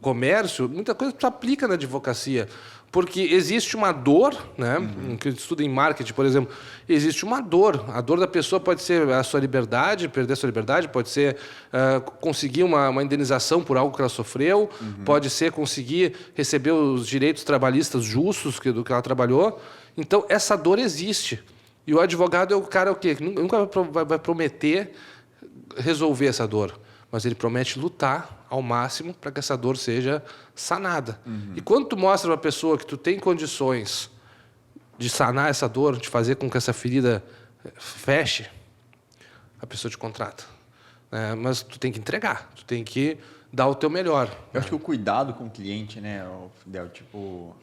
comércio, muita coisa tu aplica na advocacia. Porque existe uma dor, né? Que estuda em marketing, por exemplo, existe uma dor. A dor da pessoa pode ser a sua liberdade, perder a sua liberdade, pode ser conseguir uma indenização por algo que ela sofreu, pode ser conseguir receber os direitos trabalhistas justos do que ela trabalhou. Então, essa dor existe. E o advogado é o cara que nunca vai prometer resolver essa dor, mas ele promete lutar ao máximo para que essa dor seja sanada. E quando tu mostra para a pessoa que tu tem condições de sanar essa dor, de fazer com que essa ferida feche, a pessoa te contrata. Mas tu tem que entregar, tu tem que dar o teu melhor. Eu acho que o cuidado com o cliente, né, Fidel, tipo,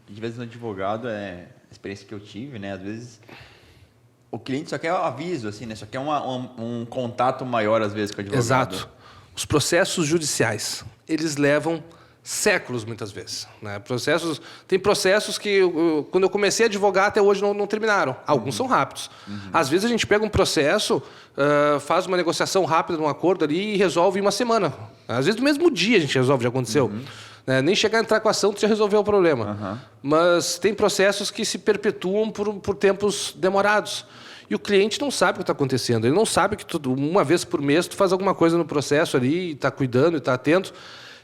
de vez no advogado, a experiência que eu tive, né, às vezes o cliente só quer aviso, assim, né, só quer um contato maior, às vezes, com o advogado. Exato. Os processos judiciais, eles levam séculos, muitas vezes. Né? Tem processos que, quando eu comecei a advogar, até hoje não terminaram. Alguns são rápidos. Às vezes a gente pega um processo, faz uma negociação rápida num acordo ali e resolve em uma semana. Às vezes no mesmo dia a gente resolve, já aconteceu. Nem chegar a entrar com a ação, tu já resolveu o problema. Mas tem processos que se perpetuam por tempos demorados. E o cliente não sabe o que está acontecendo. Ele não sabe que uma vez por mês tu faz alguma coisa no processo ali, e está cuidando, e está atento.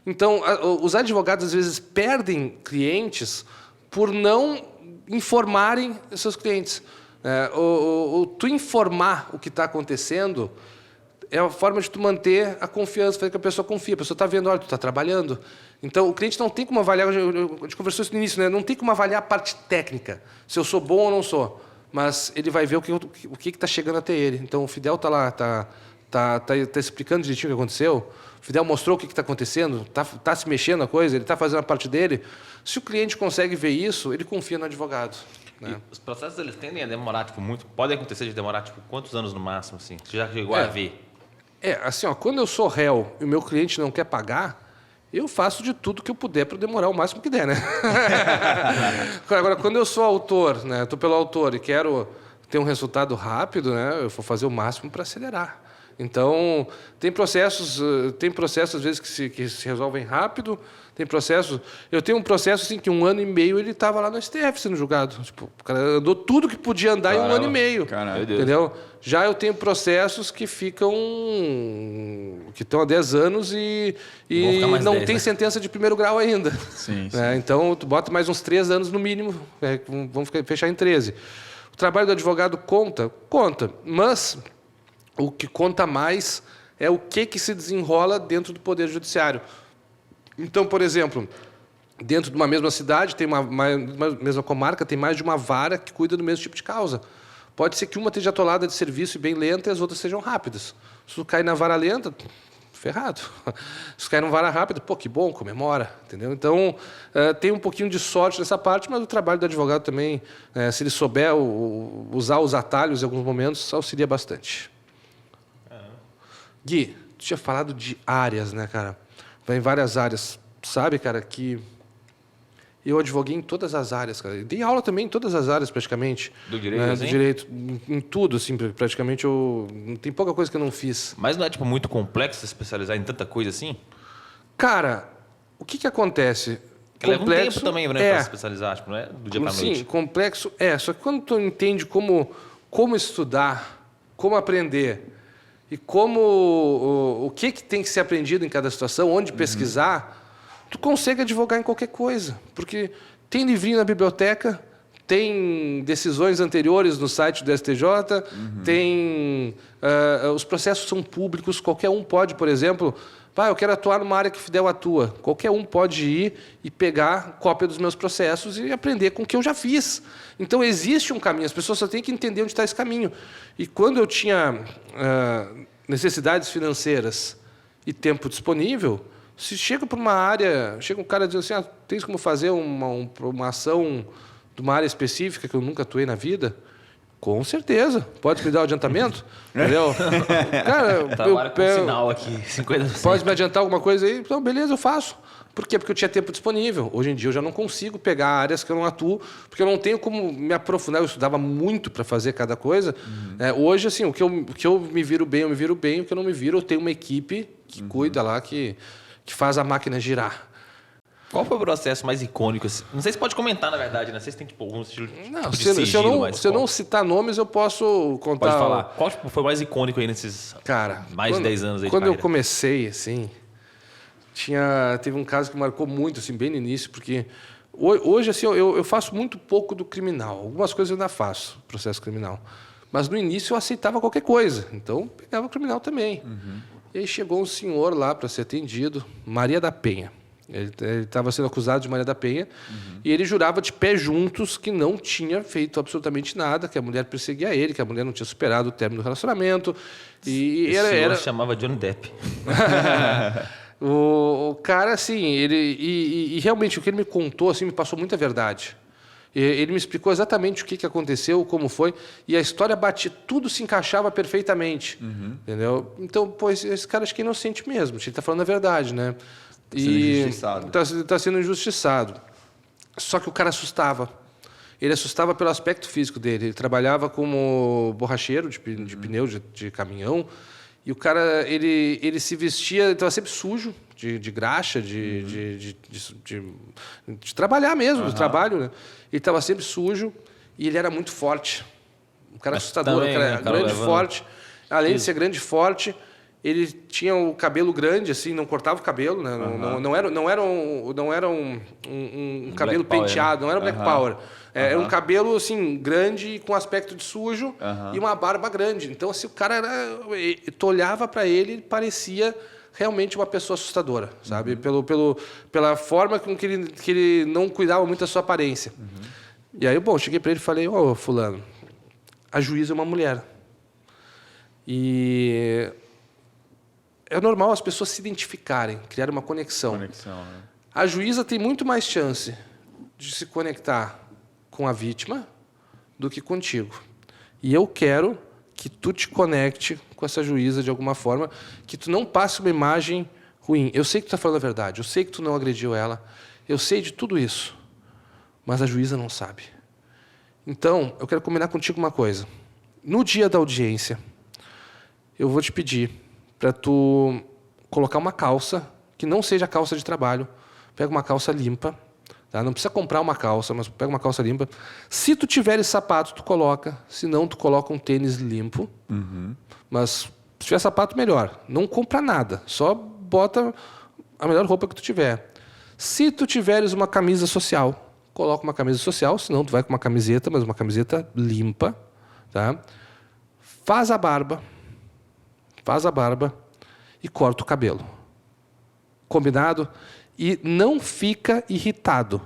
Então, os advogados, às vezes, perdem clientes por não informarem os seus clientes. Tu informar o que está acontecendo é a forma de tu manter a confiança, fazer que a pessoa confie. A pessoa está vendo, olha, tu está trabalhando. Então, o cliente não tem como avaliar, a gente conversou isso no início, né? Não tem como avaliar a parte técnica, se eu sou bom ou não sou. Mas ele vai ver o que está chegando até ele. Então, o Fidel está lá, está explicando direitinho o que aconteceu. O Fidel mostrou o que está acontecendo, está se mexendo a coisa, ele está fazendo a parte dele. Se o cliente consegue ver isso, ele confia no advogado. Né? E os processos, eles tendem a demorar, muito... Pode acontecer de demorar, quantos anos no máximo, assim? Você já chegou a ver? Assim, quando eu sou réu e o meu cliente não quer pagar, eu faço de tudo que eu puder para demorar o máximo que der, né? Agora, quando eu sou autor, né? Estou pelo autor e quero ter um resultado rápido, né? Eu vou fazer o máximo para acelerar. Então, tem processos às vezes que se resolvem rápido, tem processos... Eu tenho um processo assim, que 1 ano e meio ele estava lá no STF sendo julgado. Tipo, o cara andou tudo que podia andar em 1 ano e meio. Caramba. Entendeu? Já eu tenho processos que estão há 10 anos e não 10, tem né? sentença de primeiro grau ainda. Sim. Então, tu bota mais uns 3 anos no mínimo, vamos fechar em 13. O trabalho do advogado conta, mas o que conta mais é o que se desenrola dentro do Poder Judiciário. Então, por exemplo, dentro de uma mesma cidade, tem uma mesma comarca, tem mais de uma vara que cuida do mesmo tipo de causa. Pode ser que uma esteja atolada de serviço e bem lenta e as outras sejam rápidas. Se tu cair na vara lenta, ferrado. Se tu cair na vara rápida, que bom, comemora. Entendeu? Então, tem um pouquinho de sorte nessa parte, mas o trabalho do advogado também, se ele souber usar os atalhos em alguns momentos, auxilia bastante. Gui, tu tinha falado de áreas, né, cara? Vai em várias áreas. Sabe, cara, que eu advoguei em todas as áreas, cara. Dei aula também em todas as áreas, praticamente. Do direito, né? assim? Do direito. Em tudo, assim, praticamente. Tem pouca coisa que eu não fiz. Mas não é, muito complexo se especializar em tanta coisa assim? Cara, o que acontece? Porque leva um tempo também, né, para se especializar, não é do dia para noite. Sim, complexo só que quando tu entende como estudar, como aprender e o que tem que ser aprendido em cada situação, onde pesquisar, tu consegue advogar em qualquer coisa. Porque tem livrinho na biblioteca, tem decisões anteriores no site do STJ, tem os processos são públicos, qualquer um pode, por exemplo, Eu quero atuar numa área que o Fidel atua. Qualquer um pode ir e pegar cópia dos meus processos e aprender com o que eu já fiz. Então, existe um caminho. As pessoas só têm que entender onde está esse caminho. E quando eu tinha necessidades financeiras e tempo disponível, se chega para uma área, chega um cara dizendo assim, tens como fazer uma ação de uma área específica que eu nunca atuei na vida? Com certeza. Pode me dar o adiantamento? Entendeu? Cara, Trabalho com sinal aqui, 50%. Pode me adiantar alguma coisa aí? Então, beleza, eu faço. Por quê? Porque eu tinha tempo disponível. Hoje em dia eu já não consigo pegar áreas que eu não atuo, porque eu não tenho como me aprofundar. Eu estudava muito para fazer cada coisa. Hoje, assim, o que eu me viro bem, eu me viro bem. O que eu não me viro, eu tenho uma equipe que cuida lá, que faz a máquina girar. Qual foi o processo mais icônico? Assim? Não sei se pode comentar, na verdade, né? Vocês têm tipo, algum estilo Não, de se sigilo, eu não citar nomes, eu posso contar. Pode falar. Qual tipo, foi o mais icônico aí nesses mais de 10 anos aí de quando eu carreira? comecei, assim, teve um caso que marcou muito, assim, bem no início, porque hoje, assim, eu faço muito pouco do criminal. Algumas coisas eu ainda faço, processo criminal. Mas no início eu aceitava qualquer coisa. Então, pegava o criminal também. E aí chegou um senhor lá para ser atendido, Maria da Penha. Ele estava sendo acusado de Maria da Penha e ele jurava de pé juntos que não tinha feito absolutamente nada, que a mulher perseguia ele, que a mulher não tinha superado o término do relacionamento. E Esse chamava Johnny Depp. O cara, assim, e realmente o que ele me contou assim, me passou muita verdade. Ele me explicou exatamente o que aconteceu, como foi, e a história batia, tudo se encaixava perfeitamente. Entendeu? Então, pô, esse cara acho que é inocente mesmo, ele está falando a verdade, né? Está sendo injustiçado. Só que o cara assustava. Ele assustava pelo aspecto físico dele. Ele trabalhava como borracheiro de pneu de caminhão. E o cara, ele se vestia, estava sempre sujo, de graxa, de trabalhar mesmo, do trabalho. Né? Ele estava sempre sujo e ele era muito forte. Um cara assustador, também, um cara grande, forte. Além de ser grande e forte, ele tinha o cabelo grande, assim, não cortava o cabelo, né? Não era um cabelo penteado, não era Black Power. Era um cabelo, assim, grande, com aspecto de sujo e uma barba grande. Então, assim, o cara era... Tu olhava para ele, ele parecia realmente uma pessoa assustadora, sabe? Pela forma com que ele não cuidava muito da sua aparência. E aí, bom, cheguei para ele e falei, fulano, a juíza é uma mulher. E... é normal as pessoas se identificarem, criar uma conexão. Né? A juíza tem muito mais chance de se conectar com a vítima do que contigo. E eu quero que tu te conecte com essa juíza de alguma forma, que tu não passe uma imagem ruim. Eu sei que tu está falando a verdade, eu sei que tu não agrediu ela, eu sei de tudo isso, mas a juíza não sabe. Então, eu quero combinar contigo uma coisa. No dia da audiência, eu vou te pedir para tu colocar uma calça que não seja calça de trabalho. Pega uma calça limpa, tá? Não precisa comprar uma calça, mas pega uma calça limpa. Se tu tiveres sapato, tu coloca. Se não, tu coloca um tênis limpo. Mas se tiver sapato, melhor. Não compra nada, só bota a melhor roupa que tu tiver. Se tu tiveres uma camisa social, coloca uma camisa social, senão tu vai com uma camiseta, mas uma camiseta limpa, tá? Faz a barba e corta o cabelo. Combinado? E não fica irritado.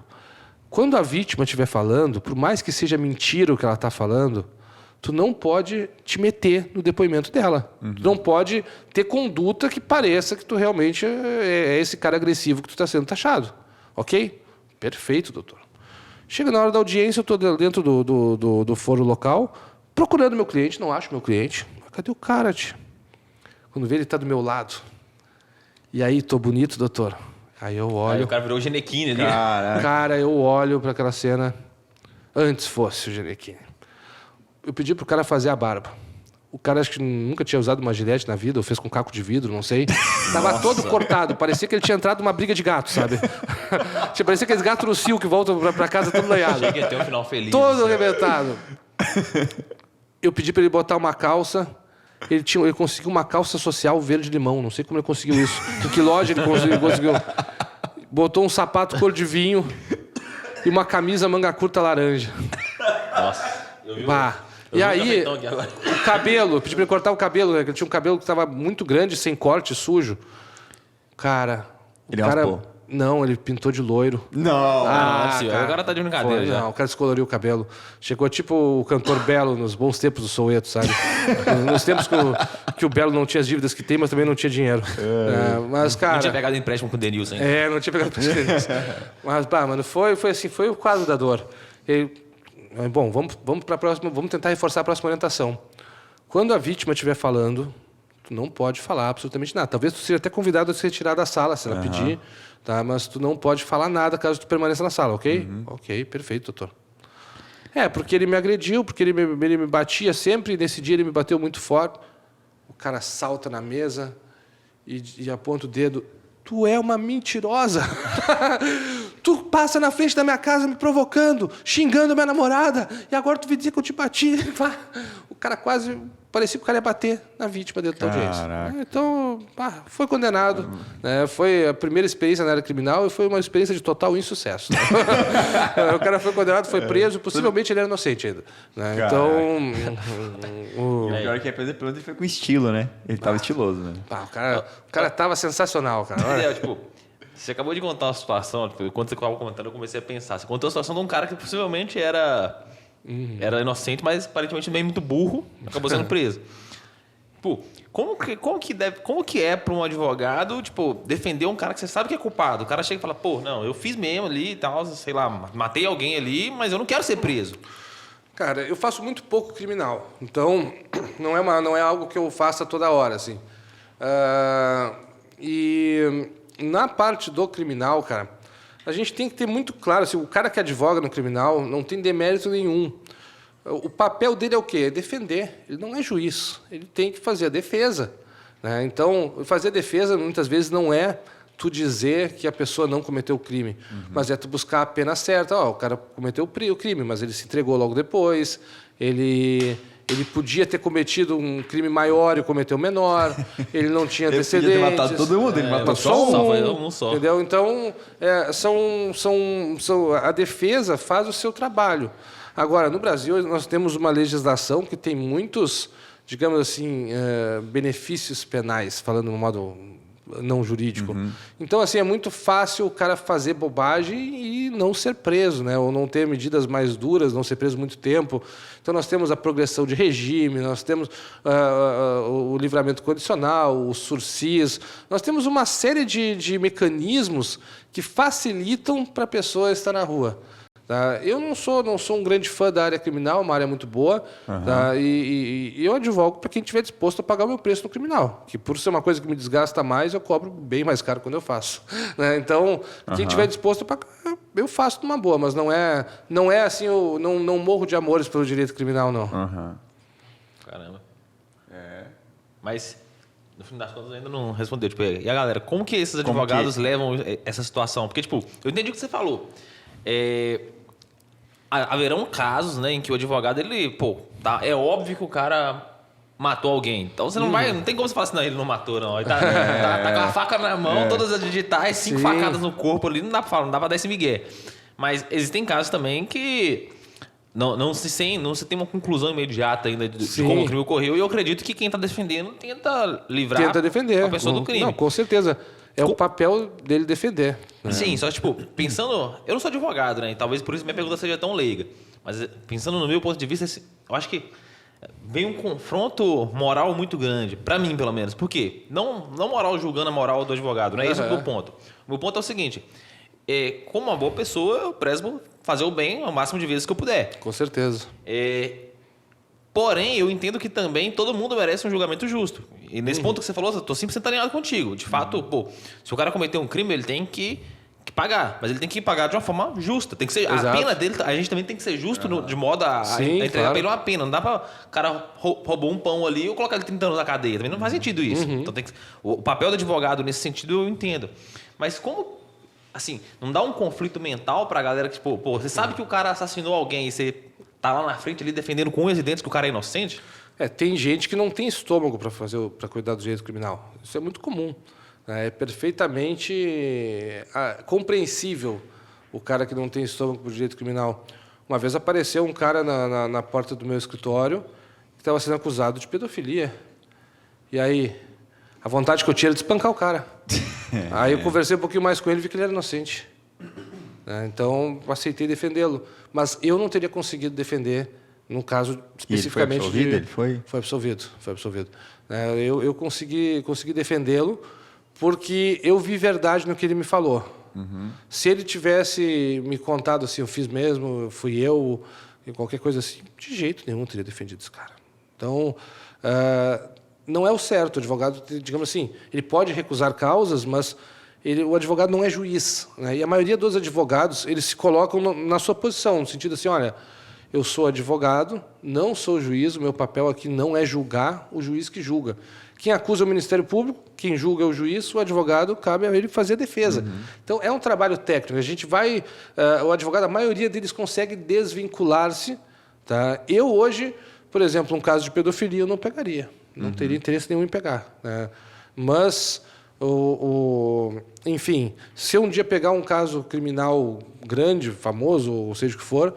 Quando a vítima estiver falando, por mais que seja mentira o que ela está falando, tu não pode te meter no depoimento dela. Tu não pode ter conduta que pareça que tu realmente é esse cara agressivo que tu está sendo taxado. Ok? Perfeito, doutor. Chega na hora da audiência, eu estou dentro do foro local, procurando meu cliente, não acho meu cliente. Cadê o cara, tia? Quando vê, ele está do meu lado. E aí, tô bonito, doutor? Aí eu olho... Aí o cara virou o Genequine ali. Cara, eu olho para aquela cena... Antes fosse o Genequine. Eu pedi pro cara fazer a barba. O cara acho que nunca tinha usado uma gilete na vida, ou fez com caco de vidro, não sei. Tava todo cortado. Parecia que ele tinha entrado numa briga de gato, sabe? Parecia aqueles gatos no cio que voltam para casa todo noiado. Chega até um final feliz. Todo arrebentado. Eu pedi para ele botar uma calça... Ele conseguiu uma calça social verde-limão. Não sei como ele conseguiu isso. Em que loja ele conseguiu. Botou um sapato cor de vinho e uma camisa manga curta laranja. Nossa. Eu vi e aí, o cabelo. Eu pedi para ele cortar o cabelo. Né? Ele tinha um cabelo que estava muito grande, sem corte, sujo. Cara... Ele o cara... raspou? Não, ele pintou de loiro. Não! não é possível. O cara tá de brincadeira Foi, já. não, o cara descoloriu o cabelo. Chegou tipo o cantor Belo nos bons tempos do Soweto, sabe? Nos tempos que o Belo não tinha as dívidas que tem, mas também não tinha dinheiro. Mas, cara... Não tinha pegado empréstimo com o Denilson, hein? Não tinha pegado Mas, mano, foi assim, foi o quadro da dor. Bom, vamos para a próxima, vamos tentar reforçar a próxima orientação. Quando a vítima estiver falando, tu não pode falar absolutamente nada. Talvez tu seja até convidado a se retirar da sala, se ela pedir, tá? Mas tu não pode falar nada caso tu permaneça na sala, ok? Ok, perfeito, doutor. Porque ele me agrediu, porque ele me batia sempre, e nesse dia ele me bateu muito forte. O cara salta na mesa e aponta o dedo. Tu é uma mentirosa. Tu passa na frente da minha casa me provocando, xingando minha namorada, e agora tu vem dizer que eu te bati. O cara quase... Parecia que o cara ia bater na vítima dentro da audiência. Então, foi condenado. Né? Foi a primeira experiência na área criminal e foi uma experiência de total insucesso. Né? O cara foi condenado, foi preso, possivelmente ele era inocente ainda. Né? Então... O pior é que a pergunta ele foi com estilo, né? Ele tava estiloso, né? O cara tava sensacional, cara. Olha. Tipo, você acabou de contar uma situação, tipo, quando você estava comentando, eu comecei a pensar. Você contou a situação de um cara que possivelmente era inocente, mas aparentemente meio muito burro, acabou sendo preso. Pô, como que é para um advogado, tipo, defender um cara que você sabe que é culpado? O cara chega e fala, pô, não, eu fiz mesmo ali e tal, sei lá, matei alguém ali, mas eu não quero ser preso. Cara, eu faço muito pouco criminal, então não é algo que eu faça toda hora, assim. E na parte do criminal, cara, a gente tem que ter muito claro, assim, o cara que advoga no criminal não tem demérito nenhum. O papel dele é o quê? É defender. Ele não é juiz. Ele tem que fazer a defesa. Né? Então, fazer a defesa, muitas vezes, não é tu dizer que a pessoa não cometeu o crime, mas é tu buscar a pena certa. O cara cometeu o crime, mas ele se entregou logo depois, ele podia ter cometido um crime maior e cometeu menor, ele não tinha antecedentes. Ele podia ter matado todo mundo, ele matou só um só. Entendeu? Então, a defesa faz o seu trabalho. Agora, no Brasil, nós temos uma legislação que tem muitos, digamos assim, benefícios penais, falando de um modo não jurídico. Então, assim, é muito fácil o cara fazer bobagem e não ser preso, né? Ou não ter medidas mais duras, não ser preso muito tempo. Então, nós temos a progressão de regime, nós temos o livramento condicional, o sursis. Nós temos uma série de mecanismos que facilitam para a pessoa estar na rua. Tá? Eu não sou um grande fã da área criminal, uma área muito boa, tá? E eu advogo para quem estiver disposto a pagar o meu preço no criminal, que por ser uma coisa que me desgasta mais, eu cobro bem mais caro quando eu faço. Né? Então, quem estiver disposto a pagar, eu faço numa boa, mas não é assim, eu não morro de amores pelo direito criminal, não. Caramba. Mas, no fim das contas, ainda não respondeu. Tipo, e a galera, como que esses advogados levam essa situação? Porque, tipo, eu entendi o que você falou. Haverão casos, né, em que o advogado, é óbvio que o cara matou alguém. Então você não tem como você falar assim, não, ele não matou, não. Ele tá com a faca na mão, todas as digitais, 5 facadas no corpo ali, não dá pra dar esse migué. Mas existem casos também que não se tem uma conclusão imediata ainda de como o crime ocorreu, e eu acredito que quem está defendendo tenta livrar a pessoa do crime. Não, com certeza. É o papel dele defender. Sim, só tipo, pensando... Eu não sou advogado, né? E talvez por isso minha pergunta seja tão leiga. Mas pensando no meu ponto de vista, eu acho que vem um confronto moral muito grande. Pra mim, pelo menos. Por quê? Não moral julgando a moral do advogado. Não é esse o meu ponto. O meu ponto é o seguinte. Como uma boa pessoa, eu prezo fazer o bem o máximo de vezes que eu puder. Com certeza. Porém, eu entendo que também todo mundo merece um julgamento justo. E nesse ponto que você falou, eu estou 100% alinhado contigo. De fato, se o cara cometer um crime, ele tem que pagar. Mas ele tem que pagar de uma forma justa. Tem que ser, a pena dele, a gente também tem que ser justo de modo a entregar para ele uma pena. Não dá para o cara roubou um pão ali ou colocar ele 30 anos na cadeia. Também não faz sentido isso. Então, o papel do advogado nesse sentido eu entendo. Mas como... Assim, não dá um conflito mental para a galera que, tipo, você sabe que o cara assassinou alguém e você tá lá na frente ali defendendo com unhas e dentes que o cara é inocente? Tem gente que não tem estômago para cuidar do direito criminal. Isso é muito comum. É perfeitamente compreensível o cara que não tem estômago para o direito criminal. Uma vez apareceu um cara na porta do meu escritório que estava sendo acusado de pedofilia. E aí? A vontade que eu tinha era de espancar o cara. Aí eu conversei um pouquinho mais com ele e vi que ele era inocente. Então, aceitei defendê-lo. Mas eu não teria conseguido defender, no caso especificamente... Ele foi absolvido? Foi absolvido. Eu consegui defendê-lo porque eu vi verdade no que ele me falou. Se ele tivesse me contado assim, eu fiz mesmo, fui eu, e qualquer coisa assim, de jeito nenhum eu teria defendido esse cara. Então, não é o certo. O advogado, digamos assim, ele pode recusar causas, mas o advogado não é juiz. Né? E a maioria dos advogados, eles se colocam na sua posição, no sentido assim, olha, eu sou advogado, não sou juiz, o meu papel aqui não é julgar, o juiz que julga. Quem acusa é o Ministério Público, quem julga é o juiz, o advogado cabe a ele fazer a defesa. Então, é um trabalho técnico. A gente vai... o advogado, a maioria deles consegue desvincular-se. Tá? Eu, hoje, por exemplo, um caso de pedofilia, eu não pegaria. Não teria interesse nenhum em pegar. Né? Mas, enfim, se eu um dia pegar um caso criminal grande, famoso, ou seja o que for...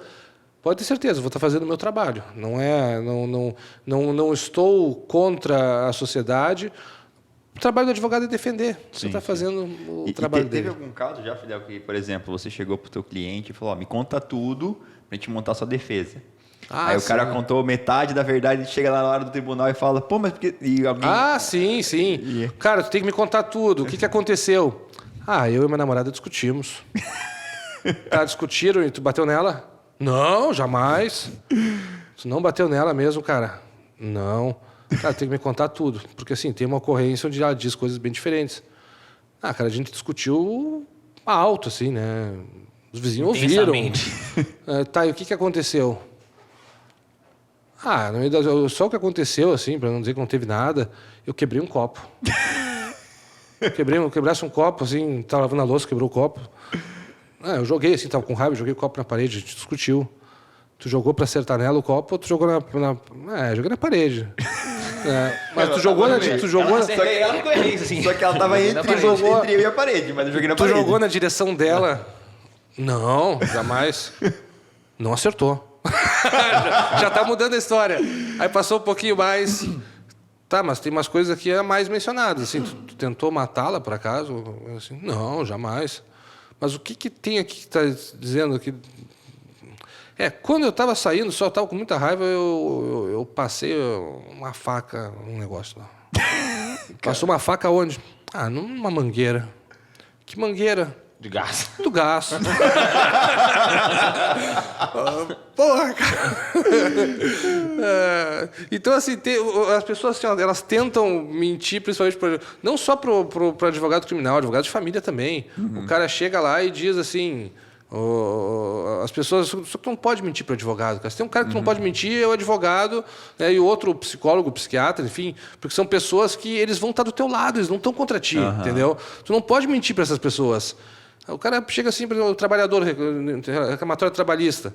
Pode ter certeza, vou estar fazendo o meu trabalho. Não estou contra a sociedade. O trabalho do advogado é defender. Você está fazendo o trabalho dele. Teve algum caso já, Fidel, que, por exemplo, você chegou para o teu cliente e falou, me conta tudo para a gente montar a sua defesa. Aí o cara contou metade da verdade, e chega lá na hora do tribunal e fala, pô, mas porque... E alguém... Sim. Cara, tu tem que me contar tudo. O que aconteceu? Eu e minha namorada discutimos. Discutiram e tu bateu nela? Não, jamais. Você não bateu nela mesmo, cara? Não. Cara, tem que me contar tudo. Porque, assim, tem uma ocorrência onde ela diz coisas bem diferentes. Cara, a gente discutiu alto, assim, né? Os vizinhos ouviram. E o que aconteceu? Só o que aconteceu, assim, para não dizer que não teve nada, eu quebrei um copo. Quebrasse um copo, assim, tava lavando a louça, quebrou o copo. Eu joguei assim, tava com raiva, joguei o copo na parede, a gente discutiu. Tu jogou para acertar nela o copo ou tu jogou joguei na parede. Mas tu jogou na... Só que ela tava entre eu e a parede, mas eu joguei na parede. Tu jogou na direção dela? Não, jamais. Não acertou. já tá mudando a história. Aí passou um pouquinho mais... Tá, mas tem umas coisas aqui a mais mencionadas. Assim, tu tentou matá-la, por acaso? Assim, não, jamais. Mas o que tem aqui que está dizendo que... quando eu estava saindo, só estava com muita raiva, eu passei uma faca, um negócio lá. Passou uma faca onde? Numa mangueira. Que mangueira? De gás. Do gás. Porra, cara. Então, assim, as pessoas assim, elas tentam mentir, principalmente não só para o advogado criminal, advogado de família também. O cara chega lá e diz assim... as pessoas... Só que não pode mentir para o advogado. Cara. Se tem um cara que não pode mentir, é o advogado, né, e o outro, o psicólogo, o psiquiatra, enfim. Porque são pessoas que eles vão estar do teu lado, eles não estão contra ti, entendeu? Tu não pode mentir para essas pessoas. O cara chega assim para o trabalhador, reclamatório trabalhista.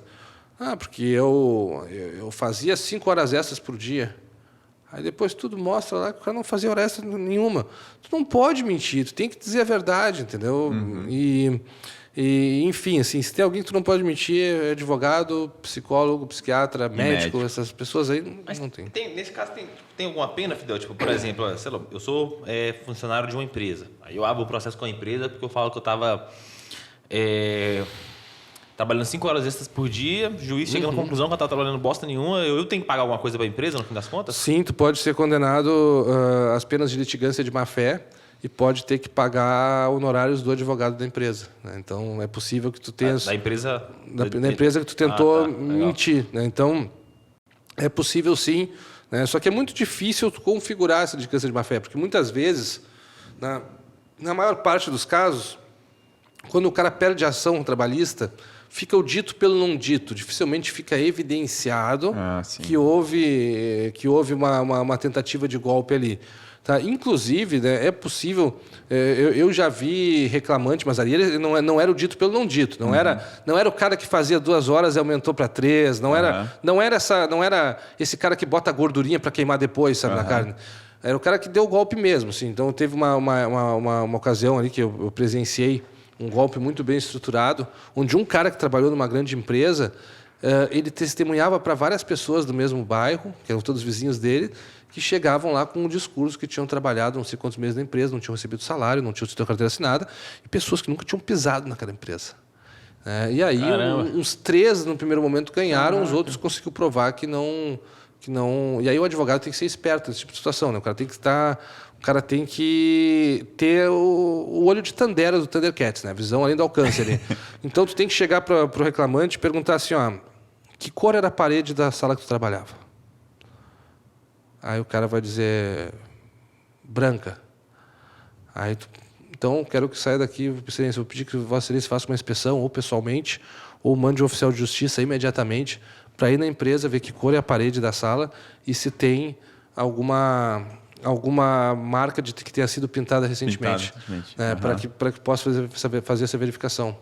Porque eu fazia 5 horas extras por dia. Aí depois tudo mostra lá que o cara não fazia hora extra nenhuma. Tu não pode mentir, tu tem que dizer a verdade, entendeu? E, enfim, assim, se tem alguém que tu não pode mentir, é advogado, psicólogo, psiquiatra, médico, essas pessoas aí não tem. Nesse caso, tem alguma pena, Fidel? Tipo, por exemplo, sei lá, eu sou funcionário de uma empresa. Aí eu abro o processo com a empresa porque eu falo que eu estava trabalhando 5 horas extras por dia, o juiz chega na conclusão que eu estava trabalhando bosta nenhuma, eu tenho que pagar alguma coisa para a empresa, no fim das contas? Sim, tu pode ser condenado às penas de litigância de má-fé, e pode ter que pagar honorários do advogado da empresa. Né? Então, é possível que tu tenhas... Da empresa... Da empresa que tu tentou mentir. Né? Então, é possível sim. Né? Só que é muito difícil tu configurar essa litigância de má-fé, porque muitas vezes, na maior parte dos casos, quando o cara perde a ação trabalhista, fica o dito pelo não dito. Dificilmente fica evidenciado que houve uma tentativa de golpe ali. Tá? Inclusive, né, é possível... eu já vi reclamante, mas ali ele não era o dito pelo não dito. Não era o cara que fazia 2 horas e aumentou para 3. Não era esse cara que bota a gordurinha para queimar depois, sabe, na carne. Era o cara que deu o golpe mesmo. Assim. Então, teve uma ocasião ali que eu presenciei um golpe muito bem estruturado, onde um cara que trabalhou numa grande empresa... ele testemunhava para várias pessoas do mesmo bairro, que eram todos vizinhos dele, que chegavam lá com um discurso que tinham trabalhado não sei quantos meses na empresa, não tinham recebido salário, não tinham tido carteira assinada, e pessoas que nunca tinham pisado naquela empresa. E aí, uns 3 no primeiro momento ganharam, os outros conseguiu provar que não. E aí o advogado tem que ser esperto nesse tipo de situação, né? O cara tem que ter o olho de Tandera do Thundercats, né? A visão além do alcance ali. Então tu tem que chegar para o reclamante e perguntar assim, ó, que cor era a parede da sala que tu trabalhava? Aí o cara vai dizer branca. Aí então quero que saia daqui, Excelência, vou pedir que Vossa Excelência faça uma inspeção ou pessoalmente ou mande um oficial de justiça imediatamente para ir na empresa ver que cor é a parede da sala e se tem alguma marca de que tenha sido pintada recentemente. Para que possa fazer essa verificação.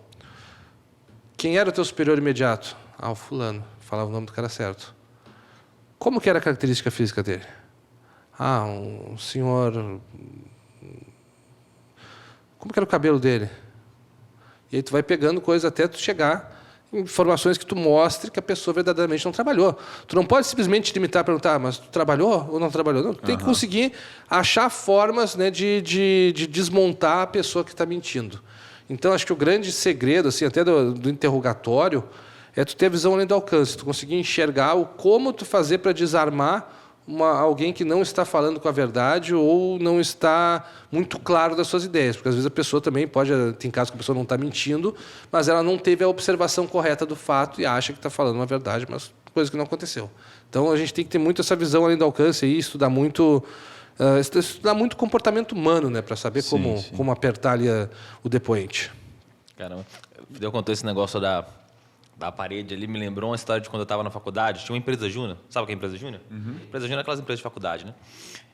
Quem era o teu superior imediato? O fulano. Falava o nome do cara certo. Como que era a característica física dele? Um senhor... Como que era o cabelo dele? E aí tu vai pegando coisas até tu chegar... informações que tu mostre que a pessoa verdadeiramente não trabalhou. Tu não pode simplesmente te limitar a perguntar, mas tu trabalhou ou não trabalhou? Não, tu tem que conseguir achar formas, né, de desmontar a pessoa que está mentindo. Então, acho que o grande segredo, assim, até do interrogatório, é tu ter a visão além do alcance, tu conseguir enxergar o como tu fazer para desarmar alguém que não está falando com a verdade ou não está muito claro das suas ideias. Porque, às vezes, a pessoa também tem casos que a pessoa não está mentindo, mas ela não teve a observação correta do fato e acha que está falando uma verdade, mas coisa que não aconteceu. Então, a gente tem que ter muito essa visão além do alcance e estudar muito comportamento humano, né, para saber como apertar ali o depoente. Caramba. Eu contei esse negócio da parede ali, me lembrou uma história de quando eu estava na faculdade. Tinha uma empresa júnior. Sabe o que é empresa júnior? Empresa júnior é aquelas empresas de faculdade, né?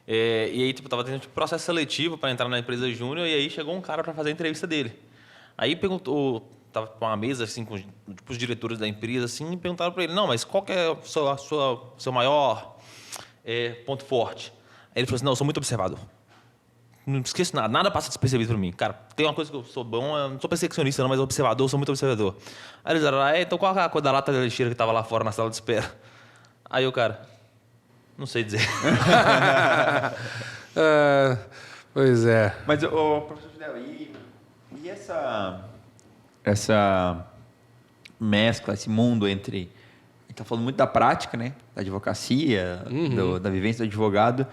E aí, estava tendo processo seletivo para entrar na empresa júnior e aí chegou um cara para fazer a entrevista dele. Aí perguntou, estava com uma mesa assim, com os diretores da empresa, assim, e perguntaram para ele, não, mas qual que é o seu maior ponto forte? Aí ele falou assim, não, eu sou muito observador. Não esqueço nada passa despercebido para mim. Cara, tem uma coisa que eu sou bom, eu não sou perfeccionista não, mas observador, sou muito observador. Aí eles disseram, então qual é a cor da lata de lixeira que estava lá fora na sala de espera? Aí o cara, não sei dizer. Pois é. Mas, professor Fidel, e essa mescla, esse mundo entre... A gente está falando muito da prática, né? Da advocacia, da vivência do advogado.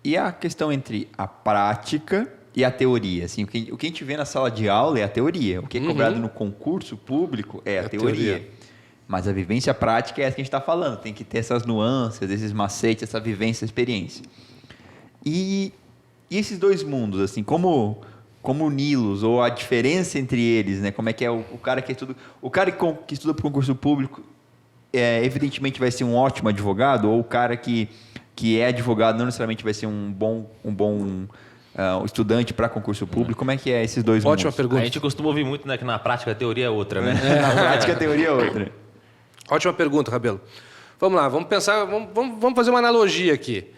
E a questão entre a prática e a teoria? Assim, o que a gente vê na sala de aula é a teoria. O que é cobrado no concurso público é a teoria. Mas a vivência prática é essa que a gente está falando. Tem que ter essas nuances, esses macetes, essa vivência, essa experiência. E esses dois mundos, assim, como uni-los, ou a diferença entre eles, né? Como é que é o cara que estuda... O cara que estuda para o concurso público, evidentemente vai ser um ótimo advogado, ou o cara que é advogado não necessariamente vai ser um bom estudante para concurso público. Como é que é esses dois mundos? Ótima pergunta. A gente costuma ouvir muito, né, que na prática a teoria é outra, né? Na prática a teoria é outra. Ótima pergunta, Rabelo. Vamos lá, vamos pensar, vamos fazer uma analogia aqui.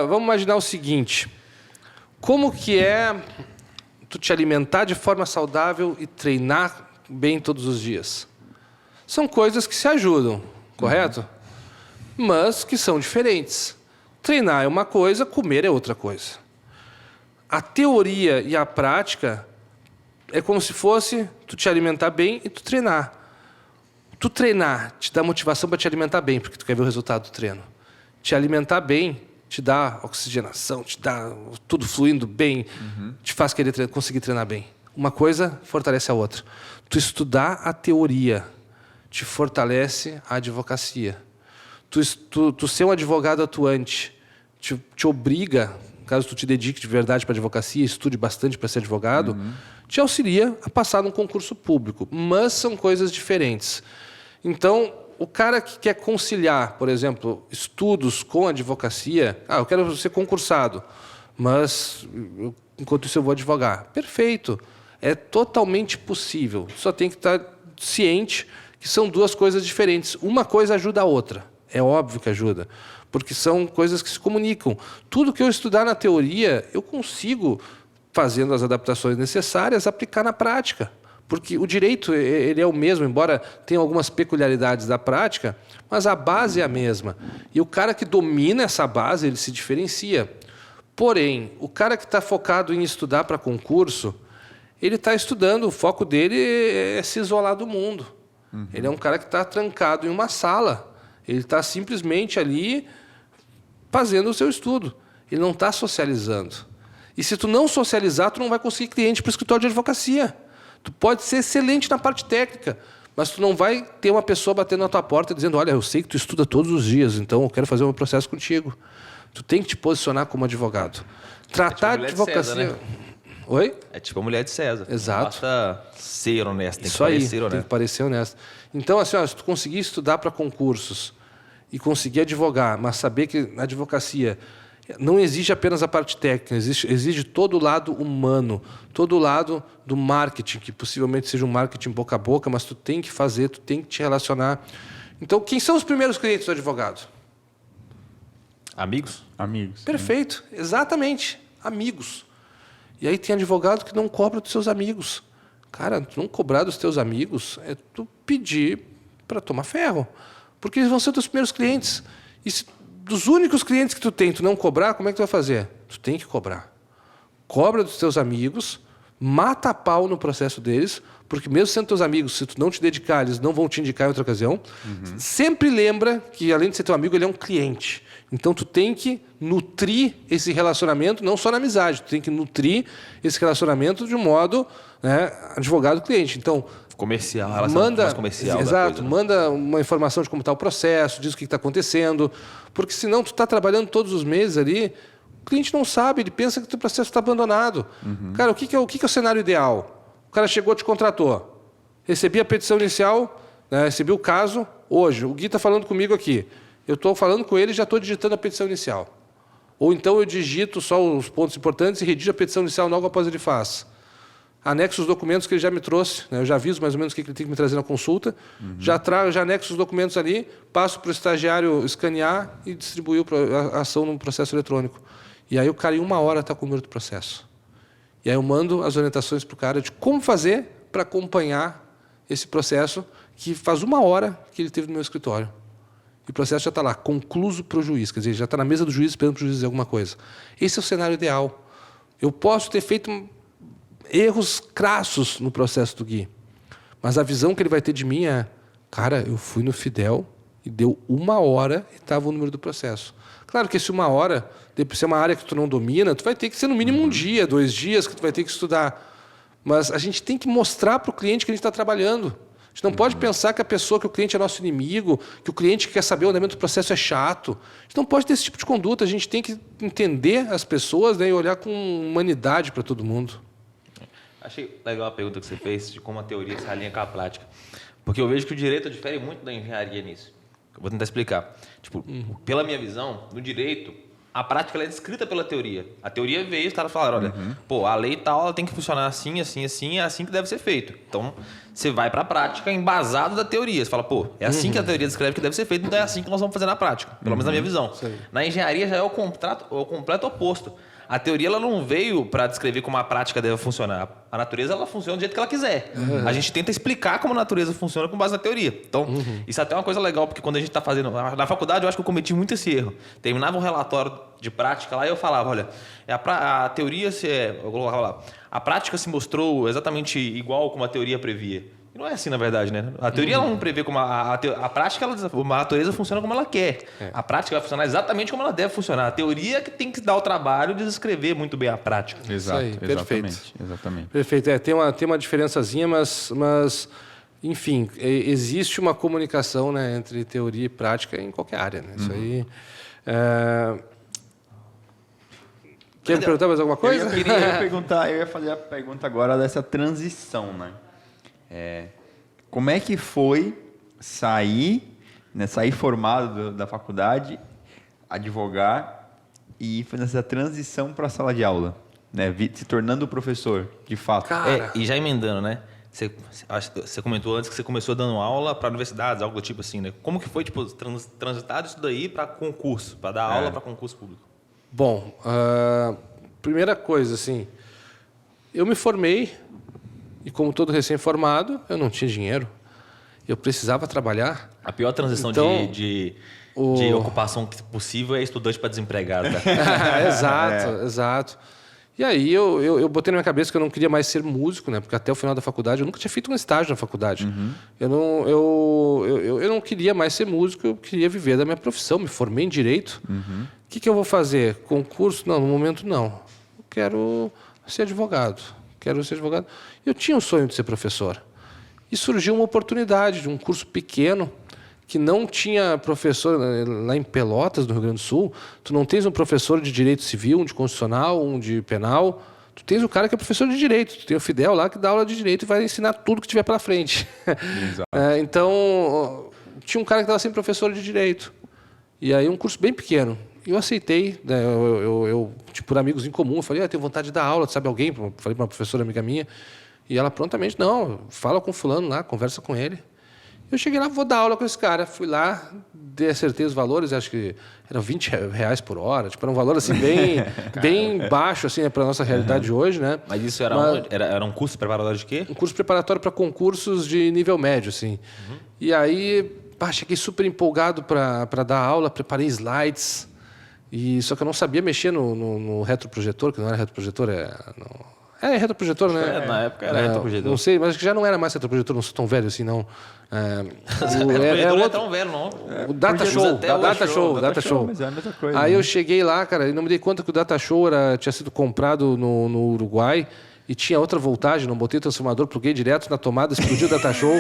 Vamos imaginar o seguinte: como que é tu te alimentar de forma saudável e treinar bem todos os dias? São coisas que se ajudam, correto? Mas que são diferentes. Treinar é uma coisa, comer é outra coisa. A teoria e a prática é como se fosse tu te alimentar bem e tu treinar. Tu treinar te dá motivação para te alimentar bem, porque tu quer ver o resultado do treino. Te alimentar bem te dá oxigenação, te dá tudo fluindo bem, te faz querer conseguir treinar bem. Uma coisa fortalece a outra. Tu estudar a teoria te fortalece a advocacia. Tu ser um advogado atuante te obriga, caso tu te dedique de verdade para a advocacia, estude bastante para ser advogado, te auxilia a passar num concurso público. Mas são coisas diferentes. Então, o cara que quer conciliar, por exemplo, estudos com advocacia, eu quero ser concursado, mas enquanto isso eu vou advogar. Perfeito. É totalmente possível. Só tem que estar ciente que são duas coisas diferentes. Uma coisa ajuda a outra. É óbvio que ajuda, porque são coisas que se comunicam. Tudo que eu estudar na teoria, eu consigo, fazendo as adaptações necessárias, aplicar na prática. Porque o direito ele é o mesmo, embora tenha algumas peculiaridades da prática, mas a base é a mesma. E o cara que domina essa base, ele se diferencia. Porém, o cara que está focado em estudar para concurso, ele está estudando, o foco dele é se isolar do mundo. Ele é um cara que está trancado em uma sala. Ele está simplesmente ali fazendo o seu estudo. Ele não está socializando. E se tu não socializar, tu não vai conseguir cliente para o escritório de advocacia. Tu pode ser excelente na parte técnica, mas tu não vai ter uma pessoa batendo na tua porta dizendo: olha, eu sei que tu estuda todos os dias, então eu quero fazer um processo contigo. Tu tem que te posicionar como advogado. Tratar de advocacia... César, né? Oi? É tipo a mulher de César. Exato. Não basta ser honesto, tem Isso que aí, parecer honesto. tem que parecer honesto. Então, assim, ó, se tu conseguir estudar para concursos e conseguir advogar, mas saber que na advocacia não exige apenas a parte técnica, exige todo o lado humano, todo o lado do marketing, que possivelmente seja um marketing boca a boca, mas tu tem que fazer, tu tem que te relacionar. Então, quem são os primeiros clientes do advogado? Amigos? Amigos. Perfeito, exatamente, amigos. E aí tem advogado que não cobra dos seus amigos. Cara, tu não cobrar dos teus amigos é tu pedir para tomar ferro, porque eles vão ser teus primeiros clientes. E se dos únicos clientes que tu tem, tu não cobrar, como é que tu vai fazer? Tu tem que cobrar. Cobra dos teus amigos, mata a pau no processo deles, porque mesmo sendo teus amigos, se tu não te dedicar, eles não vão te indicar em outra ocasião. Sempre lembra que, além de ser teu amigo, ele é um cliente. Então, tu tem que nutrir esse relacionamento, não só na amizade, tu tem que nutrir esse relacionamento de um modo, né, advogado-cliente. Então, Comercial, relacionamento mais comercial. Exato, da coisa, né? manda uma informação de como está o processo, diz o que está acontecendo, porque senão tu está trabalhando todos os meses ali, o cliente não sabe, ele pensa que o teu processo está abandonado. Cara, o que é o cenário ideal? O cara chegou, te contratou, recebi a petição inicial, né, recebi o caso, hoje, o Gui está falando comigo aqui, eu estou falando com ele e já estou digitando a petição inicial. Ou então eu digito só os pontos importantes e redijo a petição inicial logo após ele faz. Anexo os documentos que ele já me trouxe, né? Eu já aviso mais ou menos o que ele tem que me trazer na consulta, já anexo os documentos ali, passo para o estagiário escanear e distribuir a ação no processo eletrônico. E aí o cara em 1 hora está com o número do processo. E aí eu mando as orientações para o cara de como fazer para acompanhar esse processo que faz 1 hora que ele teve no meu escritório. E o processo já está lá, concluso para o juiz, quer dizer, já está na mesa do juiz esperando para o juiz dizer alguma coisa. Esse é o cenário ideal. Eu posso ter feito erros crassos no processo do Gui, mas a visão que ele vai ter de mim é: cara, eu fui no Fidel e deu 1 hora e estava o número do processo. Claro que esse 1 hora, se é uma área que tu não domina, tu vai ter que ser no mínimo 1 dia, 2 dias que tu vai ter que estudar. Mas a gente tem que mostrar para o cliente que a gente está trabalhando. A gente não pode pensar que o cliente é nosso inimigo, que o cliente que quer saber o andamento do processo é chato. A gente não pode ter esse tipo de conduta. A gente tem que entender as pessoas, né, e olhar com humanidade para todo mundo. Achei legal a pergunta que você fez de como a teoria se alinha com a prática. Porque eu vejo que o direito difere muito da engenharia nisso. Eu vou tentar explicar. Tipo, pela minha visão, no direito, a prática ela é descrita pela teoria. A teoria veio e os caras falaram, olha, pô, a lei tal ela tem que funcionar assim, assim, assim, é assim que deve ser feito. Então, você vai para a prática embasado da teoria. Você fala, pô, é assim que a teoria descreve que deve ser feito, então é assim que nós vamos fazer na prática. Pelo menos na minha visão. Na engenharia já é o completo oposto. A teoria ela não veio para descrever como a prática deve funcionar. A natureza ela funciona do jeito que ela quiser. A gente tenta explicar como a natureza funciona com base na teoria. Então, isso é até uma coisa legal, porque quando a gente está fazendo... Na faculdade, eu acho que eu cometi muito esse erro. Terminava um relatório de prática lá e eu falava, olha, a teoria eu colocava lá, a prática se mostrou exatamente igual como a teoria previa. E não é assim, na verdade, né? A teoria ela não prevê como a prática, a natureza funciona como ela quer. A prática vai funcionar exatamente como ela deve funcionar. A teoria é que tem que dar o trabalho de descrever muito bem a prática. Exato, Isso aí, perfeito. Exatamente. Perfeito. Tem uma diferençazinha, mas enfim, existe uma comunicação, né, entre teoria e prática em qualquer área. Né? Isso aí... Quer me perguntar mais alguma coisa? Eu ia fazer a pergunta agora dessa transição, né? Como é que foi sair formado da faculdade, advogar e fazer essa transição para a sala de aula, né? Se tornando professor, de fato. Cara. E já emendando, né? Você comentou antes que você começou dando aula para universidades, algo do tipo assim, né? Como que foi, tipo, transitar isso daí para concurso, para dar aula para concurso público? Bom, primeira coisa, assim, eu me formei E como todo recém-formado, eu não tinha dinheiro. Eu precisava trabalhar. A pior transição Então, de ocupação possível é estudante para desempregado. Tá? Exato. E aí eu botei na minha cabeça que eu não queria mais ser músico, né? Porque até o final da faculdade eu nunca tinha feito um estágio na faculdade. Eu não queria mais ser músico, eu queria viver da minha profissão, me formei em direito. O que eu vou fazer? Concurso? Não, no momento não. Eu quero ser advogado. Eu tinha um sonho de ser professor. E surgiu uma oportunidade de um curso pequeno que não tinha professor lá em Pelotas, no Rio Grande do Sul. Tu não tens um professor de direito civil, um de constitucional, um de penal. Tu tens o cara que é professor de direito. Tu tem o Fidel lá que dá aula de direito e vai ensinar tudo que tiver pela frente. Exato. Então, tinha um cara que estava sem professor de direito. E aí um curso bem pequeno. E eu aceitei, né? Tipo, por amigos em comum, eu falei, eu tenho vontade de dar aula, sabe alguém? Falei para uma professora amiga minha. E ela prontamente, não, fala com fulano lá, conversa com ele. Eu cheguei lá, vou dar aula com esse cara. Fui lá, acertei os valores, acho que eram R$20 por hora. Tipo, era um valor assim, bem baixo assim, para a nossa realidade hoje, né? Mas isso era um curso preparatório de quê? Um curso preparatório para concursos de nível médio, assim. E aí, cheguei super empolgado para dar aula, preparei slides. Só que eu não sabia mexer no retroprojetor, que não era retroprojetor, é retroprojetor, né? Na época era retroprojetor. Não sei, mas acho que já não era mais retroprojetor, não sou tão velho assim, não. Retroprojetor não é tão velho, não. O Data Show. Mas é a mesma coisa. Aí eu cheguei lá, cara, e não me dei conta que o Data Show tinha sido comprado no Uruguai e tinha outra voltagem, não botei transformador, pluguei direto na tomada, explodiu o Data Show.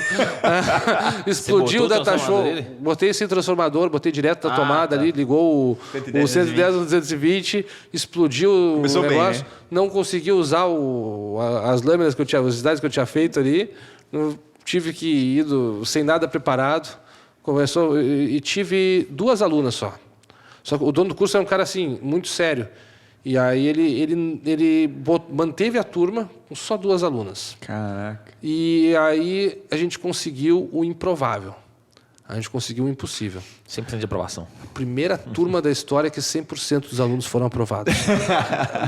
Explodiu o Data Show. Botei sem transformador, botei direto na tomada ali, ligou o 110 no 220, explodiu Começou o negócio. bem, né? Não consegui usar as lâminas que eu tinha, os slides que eu tinha feito ali. Tive que ir sem nada preparado. Começou e tive 2 alunas só. Só que o dono do curso era um cara assim, muito sério. E aí ele manteve a turma com só 2 alunas. Caraca. E aí a gente conseguiu o improvável. A gente conseguiu o impossível. 100% de aprovação. A primeira turma da história que 100% dos alunos foram aprovados.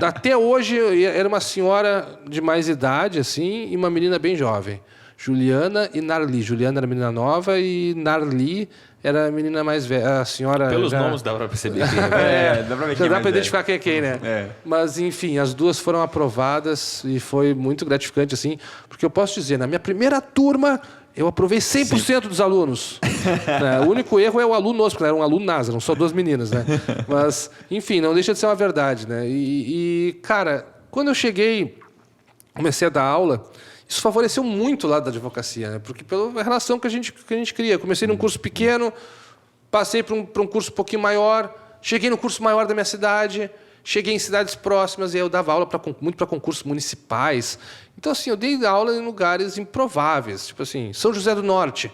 Até hoje era uma senhora de mais idade assim e uma menina bem jovem. Juliana e Narli. Juliana era a menina nova e Narli era a menina mais velha. A senhora. Pelos nomes dá para perceber quem dá para ver já dá para identificar quem é quem, né? É. Mas, enfim, as 2 foram aprovadas e foi muito gratificante, assim, porque eu posso dizer, na minha primeira turma, eu aprovei 100% dos alunos. Né? O único erro é o aluno nosso, porque era um aluno NASA, eram só 2 meninas, né? Mas, enfim, não deixa de ser uma verdade, né? Cara, quando eu cheguei, comecei a dar aula. Isso favoreceu muito o lado da advocacia, né? Porque pela relação que a gente cria. Comecei num curso pequeno, passei para um curso um pouquinho maior, cheguei no curso maior da minha cidade, cheguei em cidades próximas e aí eu dava aula muito para concursos municipais. Então, assim, eu dei aula em lugares improváveis, tipo assim, São José do Norte.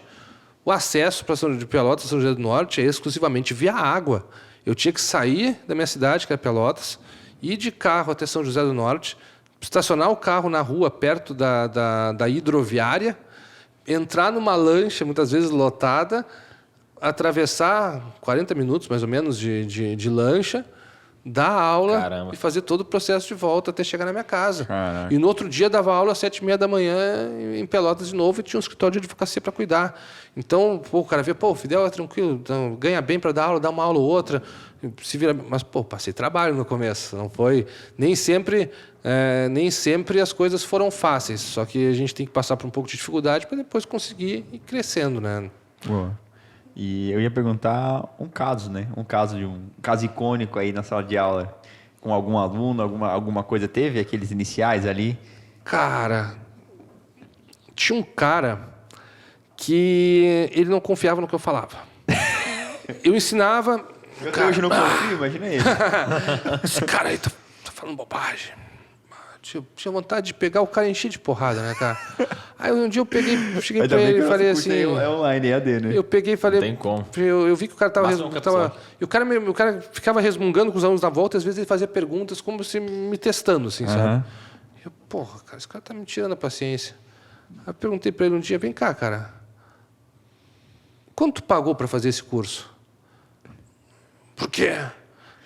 O acesso para São Pelotas, São José do Norte, é exclusivamente via água. Eu tinha que sair da minha cidade, que é Pelotas, ir de carro até São José do Norte, estacionar o carro na rua, perto da hidroviária, entrar numa lancha, muitas vezes lotada, atravessar 40 minutos, mais ou menos, de lancha, dar aula. Caramba. E fazer todo o processo de volta até chegar na minha casa. Caraca. E no outro dia dava aula às 7h30 da manhã em Pelotas de novo e tinha um escritório de advocacia para cuidar. Então, o cara via, o Fidel é tranquilo, então, ganha bem para dar aula, dá uma aula ou outra, se vira. Mas, passei trabalho no começo, não foi. Nem sempre as coisas foram fáceis, só que a gente tem que passar por um pouco de dificuldade para depois conseguir ir crescendo, né? Boa. E eu ia perguntar um caso, né? Um caso icônico aí na sala de aula com algum aluno, alguma coisa teve? Aqueles iniciais ali? Cara, tinha um cara que ele não confiava no que eu falava. Eu ensinava... Eu até hoje não confio, imagina ele. Esse cara aí tá falando bobagem. Tinha vontade de pegar o cara e encher de porrada, né, cara? Aí um dia eu cheguei pra ele e falei assim... É online, é AD, né? Eu peguei e falei... Não tem como. Eu vi que o cara tava... E o cara ficava resmungando com os alunos na volta, e às vezes ele fazia perguntas como se me testando, assim, sabe? Eu, cara, esse cara tá me tirando a paciência. Aí eu perguntei pra ele um dia, vem cá, cara, quanto tu pagou pra fazer esse curso? Por quê?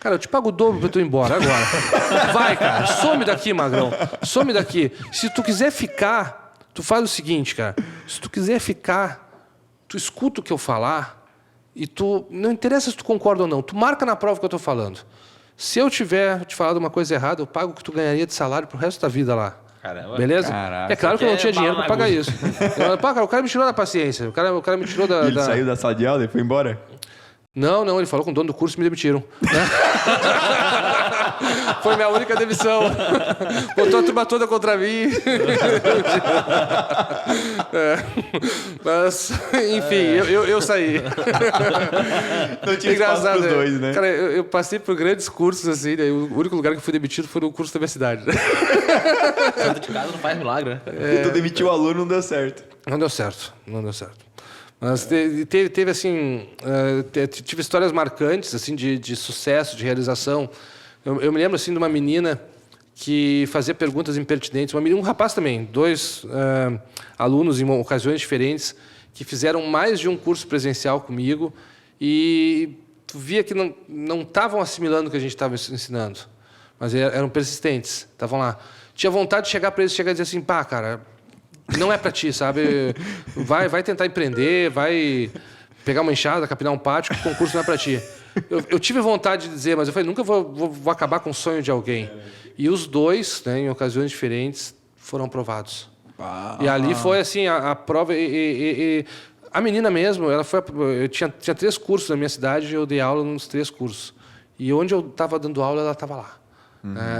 Cara, eu te pago o dobro pra tu ir embora agora. Vai, cara, some daqui, magrão. Some daqui. Se tu quiser ficar, Tu faz o seguinte, cara. Se tu quiser ficar, tu escuta o que eu falar e tu... Não interessa se tu concorda ou não. Tu marca na prova o que eu estou falando. Se eu tiver te falado uma coisa errada, eu pago o que tu ganharia de salário pro resto da vida lá. Caramba. Beleza? Caraca. É claro que eu não tinha dinheiro bala para na pagar agulha. isso. Pá, cara, o cara me tirou da paciência. O cara me tirou da... E ele saiu da sala de aula e foi embora? Não, ele falou com o dono do curso e me demitiram. Foi minha única demissão. Botou a turma toda contra mim. Mas, enfim, eu saí. Não tinha espaço pros né? dois, né? Cara, eu passei por grandes cursos, assim, né? O único lugar que fui demitido foi no curso da minha cidade. Santo de casa não faz milagre, né? Tu demitiu o aluno, não deu certo. Não deu certo. Mas teve assim, tive histórias marcantes assim de sucesso, de realização. Eu me lembro assim de uma menina que fazia perguntas impertinentes, um rapaz também, 2 alunos em ocasiões diferentes que fizeram mais de um curso presencial comigo e tu via que não estavam assimilando o que a gente estava ensinando, mas eram persistentes, estavam lá. Tinha vontade de chegar para eles, chegar e dizer assim, pá, cara, não é para ti, sabe? Vai tentar empreender, vai pegar uma enxada, capinar um pátio, que o concurso não é para ti. Eu tive vontade de dizer, mas eu falei, nunca vou acabar com o sonho de alguém. E os 2, né, em ocasiões diferentes, foram aprovados. E ali foi assim, a prova... a menina mesmo, ela foi... Eu tinha 3 cursos na minha cidade e eu dei aula nos 3 cursos. E onde eu estava dando aula, ela estava lá.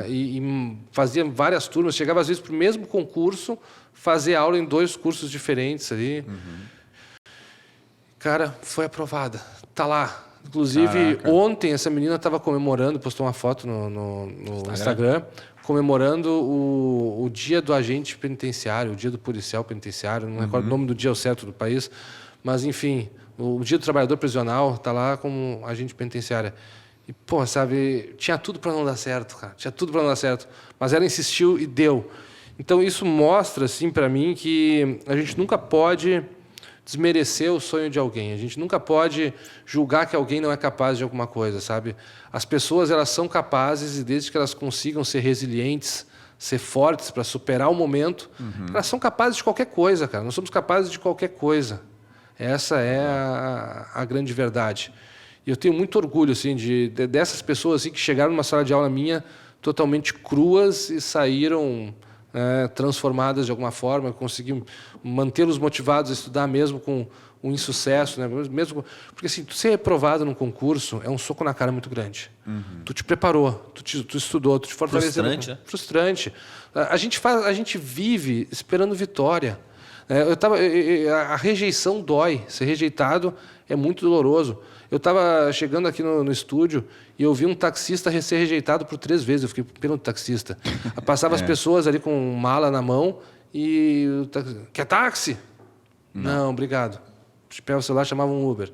E fazia várias turmas, chegava às vezes para o mesmo concurso, fazer aula em 2 cursos diferentes ali. Cara, foi aprovada. Tá lá. Inclusive, Caraca. ontem essa menina estava comemorando, postou uma foto no Instagram, comemorando o dia do agente penitenciário, o dia do policial penitenciário, não recordo o nome do dia ao certo do país, mas, enfim, o dia do trabalhador prisional está lá como agente penitenciário. E, pô, sabe, tinha tudo para não dar certo, cara. Tinha tudo para não dar certo. Mas ela insistiu e deu. Então, isso mostra, assim, para mim, que a gente nunca pode desmerecer o sonho de alguém. A gente nunca pode julgar que alguém não é capaz de alguma coisa, sabe? As pessoas, elas são capazes e desde que elas consigam ser resilientes, ser fortes para superar o momento, elas são capazes de qualquer coisa, cara. Nós somos capazes de qualquer coisa. Essa é a grande verdade. E eu tenho muito orgulho assim, dessas pessoas assim, que chegaram numa sala de aula minha totalmente cruas e saíram transformadas de alguma forma, conseguiram mantê-los motivados a estudar mesmo com um insucesso, né? Mesmo, porque assim, tu ser reprovado num concurso é um soco na cara muito grande. Tu te preparou, tu estudou, tu te fortaleceu. Frustrante, né? Frustrante. A gente vive esperando vitória. A rejeição dói. Ser rejeitado é muito doloroso. Eu estava chegando aqui no estúdio e eu vi um taxista ser rejeitado por 3 vezes. Eu fiquei pelo taxista. Passava as pessoas ali com mala na mão e... Quer táxi? Não, obrigado. Pegava o celular, chamava um Uber.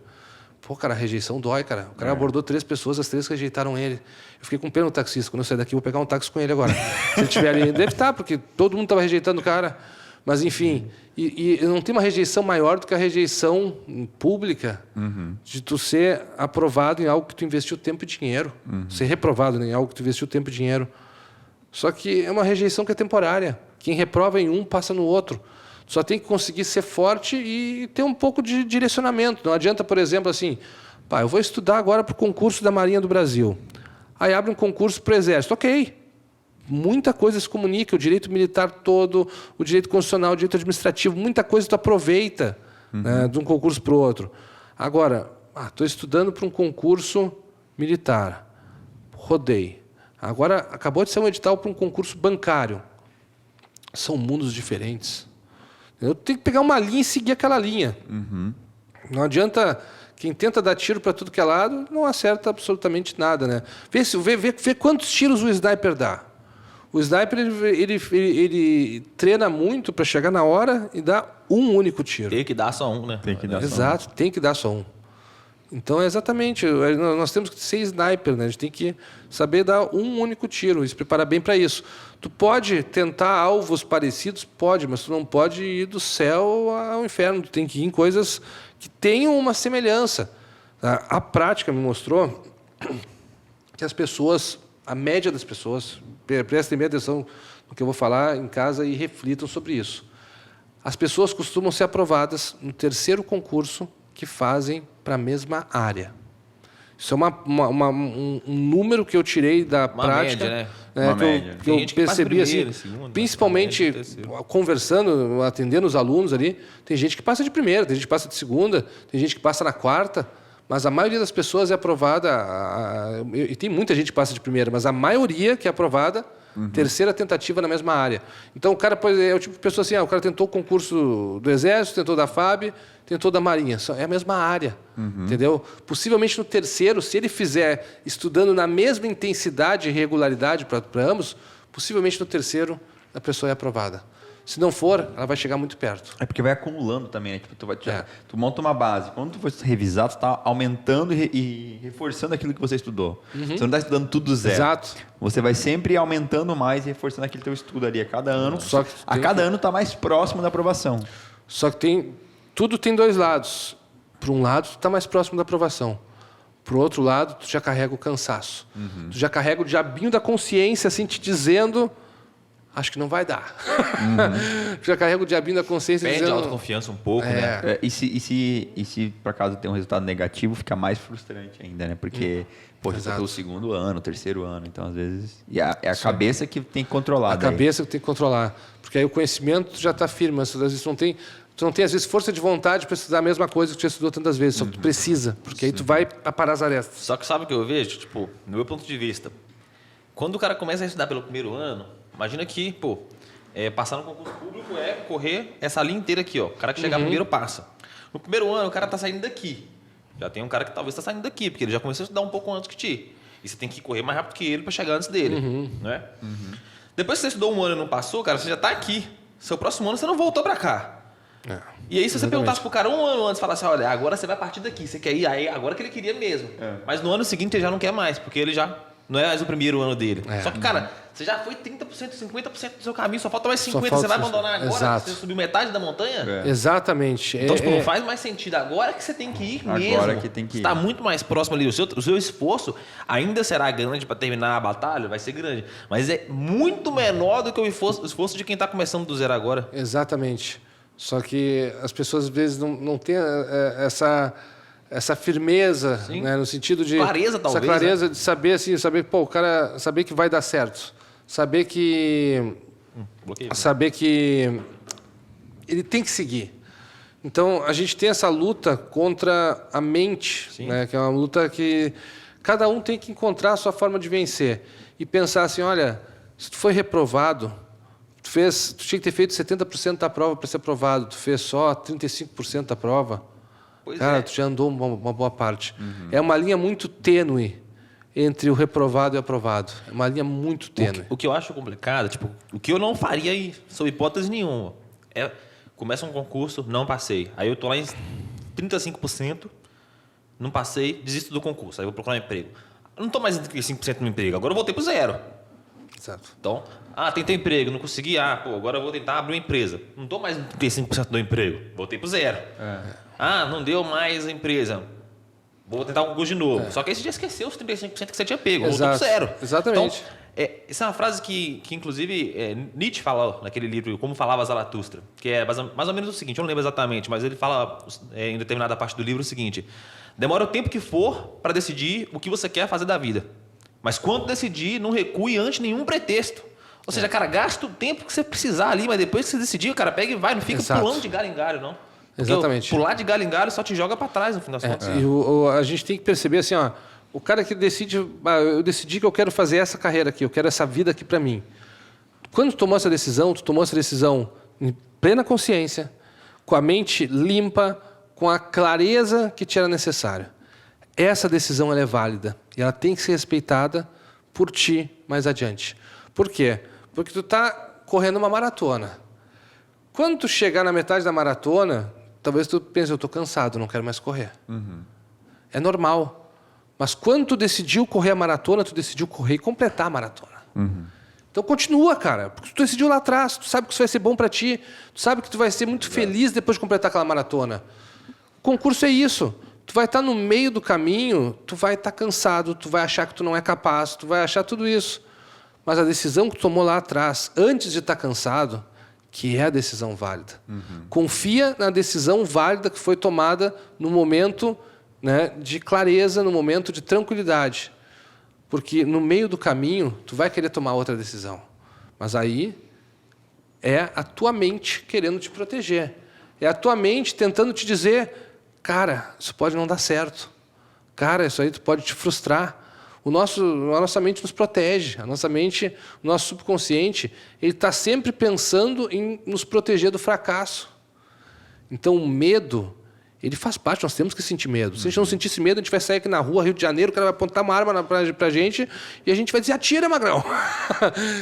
Pô, cara, a rejeição dói, cara. O cara abordou 3 pessoas, as 3 rejeitaram ele. Eu fiquei com pena no taxista. Quando eu sair daqui, eu vou pegar um táxi com ele agora. Se ele estiver ali... Deve estar, porque todo mundo estava rejeitando o cara. Mas, enfim, e não tem uma rejeição maior do que a rejeição pública de tu ser aprovado em algo que tu investiu tempo e dinheiro. Ser reprovado em algo que tu investiu tempo e dinheiro. Só que é uma rejeição que é temporária. Quem reprova em um, passa no outro. Tu só tem que conseguir ser forte e ter um pouco de direcionamento. Não adianta, por exemplo, assim, pá, eu vou estudar agora para o concurso da Marinha do Brasil. Aí abre um concurso para o Exército. Ok. Muita coisa se comunica, o direito militar todo, o direito constitucional, o direito administrativo, muita coisa tu aproveita de um concurso para o outro. Agora, estou estudando para um concurso militar, rodei. Agora, acabou de ser um edital para um concurso bancário. São mundos diferentes. Eu tenho que pegar uma linha e seguir aquela linha. Não adianta... Quem tenta dar tiro para tudo que é lado, não acerta absolutamente nada, né? Vê quantos tiros o sniper dá. O sniper ele treina muito para chegar na hora e dar um único tiro. Tem que dar só um, né? Tem que dar Exato, tem que dar só um. Então, é exatamente, nós temos que ser sniper, né? A gente tem que saber dar um único tiro e se preparar bem para isso. Tu pode tentar alvos parecidos? Pode, mas tu não pode ir do céu ao inferno. Tu tem que ir em coisas que tenham uma semelhança. A prática me mostrou que as pessoas, a média das pessoas, prestem bem atenção no que eu vou falar em casa e reflitam sobre isso. as pessoas costumam ser aprovadas no terceiro concurso que fazem para a mesma área. Isso é um número que eu tirei da prática. Média, né? Uma média. Que eu Tem gente que passa percebi primeiro, assim, segundo, principalmente conversando, atendendo os alunos ali, tem gente que passa de primeira, tem gente que passa de segunda, tem gente que passa na quarta, mas a maioria das pessoas é aprovada, e tem muita gente que passa de primeira, mas a maioria que é aprovada, terceira tentativa na mesma área. Então o cara é o tipo de pessoa assim, o cara tentou o concurso do Exército, tentou da FAB, tentou da Marinha, é a mesma área, entendeu? Possivelmente no terceiro, se ele fizer estudando na mesma intensidade e regularidade para ambos, possivelmente no terceiro a pessoa é aprovada. Se não for, ela vai chegar muito perto. É porque vai acumulando também, né? Tipo, tu monta uma base. Quando tu for revisar, tu está aumentando e reforçando aquilo que você estudou. Você não está estudando tudo do zero. Exato. Você vai sempre aumentando mais e reforçando aquele teu estudo ali a cada ano. Só que a cada ano está mais próximo da aprovação. Só que tudo tem dois lados. Por um lado, tu está mais próximo da aprovação. Por outro lado, tu já carrega o cansaço. Tu já carrega o diabinho da consciência assim te dizendo... Acho que não vai dar. Já carrega o diabinho da consciência Perde dizendo... a autoconfiança um pouco, né? E se por acaso tem um resultado negativo, fica mais frustrante ainda, né? Porque, poxa, você o segundo ano, o terceiro ano, então às vezes... E é a cabeça que tem que controlar. A cabeça que tem que controlar. Porque aí o conhecimento já está firme, mas às vezes tu não tem, às vezes, força de vontade para estudar a mesma coisa que tu já estudou tantas vezes, só que tu precisa, porque aí tu vai aparar as arestas. Só que sabe o que eu vejo? Tipo, no meu ponto de vista, quando o cara começa a estudar pelo primeiro ano, imagina que, passar no concurso público é correr essa linha inteira aqui, ó. O cara que chegar primeiro passa. No primeiro ano, o cara tá saindo daqui. Já tem um cara que talvez está saindo daqui, porque ele já começou a estudar um pouco antes que ti. E você tem que correr mais rápido que ele para chegar antes dele, né? Depois que você estudou um ano e não passou, cara, você já está aqui. Seu próximo ano você não voltou para cá. E aí, se você perguntasse pro cara um ano antes, falasse, olha, agora você vai partir daqui, você quer ir? Aí, agora que ele queria mesmo. Mas no ano seguinte ele já não quer mais, porque ele já não é mais o primeiro ano dele. Só que, cara, você já foi 30%, 50% do seu caminho, só falta mais 50%. Você vai abandonar agora? Exato. Você subiu metade da montanha? Exatamente. Então, não faz mais sentido. Agora que você tem que ir mesmo. Agora que tem que ir. Você está muito mais próximo ali. O seu esforço ainda será grande para terminar a batalha, vai ser grande. Mas é muito menor do que o esforço de quem está começando do zero agora. Exatamente. Só que as pessoas, às vezes, não têm essa firmeza, né, no sentido de... Clareza, talvez. Essa clareza, né? De saber, assim, o cara saber que vai dar certo. Saber que... Saber que ele tem que seguir. Então, a gente tem essa luta contra a mente, né, que é uma luta que cada um tem que encontrar a sua forma de vencer. E pensar assim, olha, se tu foi reprovado... Tu tinha que ter feito 70% da prova para ser aprovado. Tu fez só 35% da prova. Cara, tu já andou uma boa parte. É uma linha muito tênue entre o reprovado e o aprovado. É uma linha muito tênue. O que eu acho complicado, tipo, o que eu não faria aí, sob hipótese nenhuma, é começa um concurso, não passei. Aí eu tô lá em 35%, não passei, desisto do concurso. Aí eu vou procurar um emprego. Eu não tô mais em 35% no emprego, agora eu voltei pro zero. Exato. Então, tentei emprego, não consegui, agora eu vou tentar abrir uma empresa. Não estou mais em 35% do emprego, voltei para o zero. Não deu mais a empresa, vou tentar um concurso de novo. Só que aí você já esqueceu os 35% que você tinha pego, voltou para o zero. Exatamente. Então, essa é uma frase que inclusive, Nietzsche fala naquele livro, Como Falava Zaratustra, que é mais ou menos o seguinte, eu não lembro exatamente, mas ele fala em determinada parte do livro o seguinte: demora o tempo que for para decidir o que você quer fazer da vida. Mas quando decidir, não recue ante nenhum pretexto. Ou seja, cara, gasta o tempo que você precisar ali, mas depois que você decidir, cara, pega e vai. Não fica pulando de galho em galho, não. Porque exatamente. Pular de galho em galho só te joga para trás, no fim das contas. E a gente tem que perceber assim, ó, o cara que decide, eu decidi que eu quero fazer essa carreira aqui, eu quero essa vida aqui para mim. Quando tu tomou essa decisão, em plena consciência, com a mente limpa, com a clareza que te era necessária. Essa decisão ela é válida e ela tem que ser respeitada por ti mais adiante. Por quê? Porque tu está correndo uma maratona. Quando tu chegar na metade da maratona, talvez tu pense, eu estou cansado, não quero mais correr. É normal. Mas quando tu decidiu correr a maratona, tu decidiu correr e completar a maratona. Então continua, cara. Porque tu decidiu lá atrás, tu sabe que isso vai ser bom para ti, tu sabe que tu vai ser muito feliz depois de completar aquela maratona. O concurso é isso. Tu vai estar no meio do caminho, tu vai estar cansado, tu vai achar que tu não é capaz, tu vai achar tudo isso. Mas a decisão que tu tomou lá atrás, antes de estar cansado, que é a decisão válida. Confia na decisão válida que foi tomada no momento, né, de clareza, no momento de tranquilidade. Porque no meio do caminho, tu vai querer tomar outra decisão. Mas aí é a tua mente querendo te proteger. É a tua mente tentando te dizer, cara, isso pode não dar certo. Cara, isso aí tu pode te frustrar. A nossa mente nos protege. A nossa mente, o nosso subconsciente, ele está sempre pensando em nos proteger do fracasso. Então, o medo, ele faz parte. Nós temos que sentir medo. Se a gente não sentisse medo, a gente vai sair aqui na rua, Rio de Janeiro, o cara vai apontar uma arma pra gente e a gente vai dizer, atira, magrão.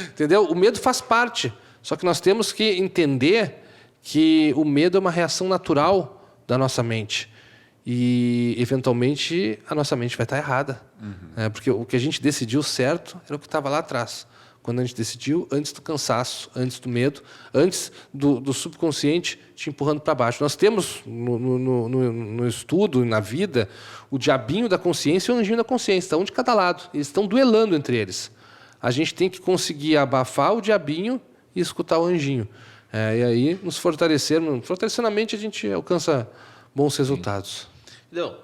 Entendeu? O medo faz parte. Só que nós temos que entender que o medo é uma reação natural da nossa mente. E, eventualmente, a nossa mente vai estar errada. Porque o que a gente decidiu certo era o que estava lá atrás. Quando a gente decidiu, antes do cansaço, antes do medo, antes do subconsciente te empurrando para baixo. Nós temos, no estudo, na vida, o diabinho da consciência e o anjinho da consciência. Está um de cada lado. Eles estão duelando entre eles. A gente tem que conseguir abafar o diabinho e escutar o anjinho. E aí, nos fortalecendo na mente, a gente alcança bons resultados. Entendeu?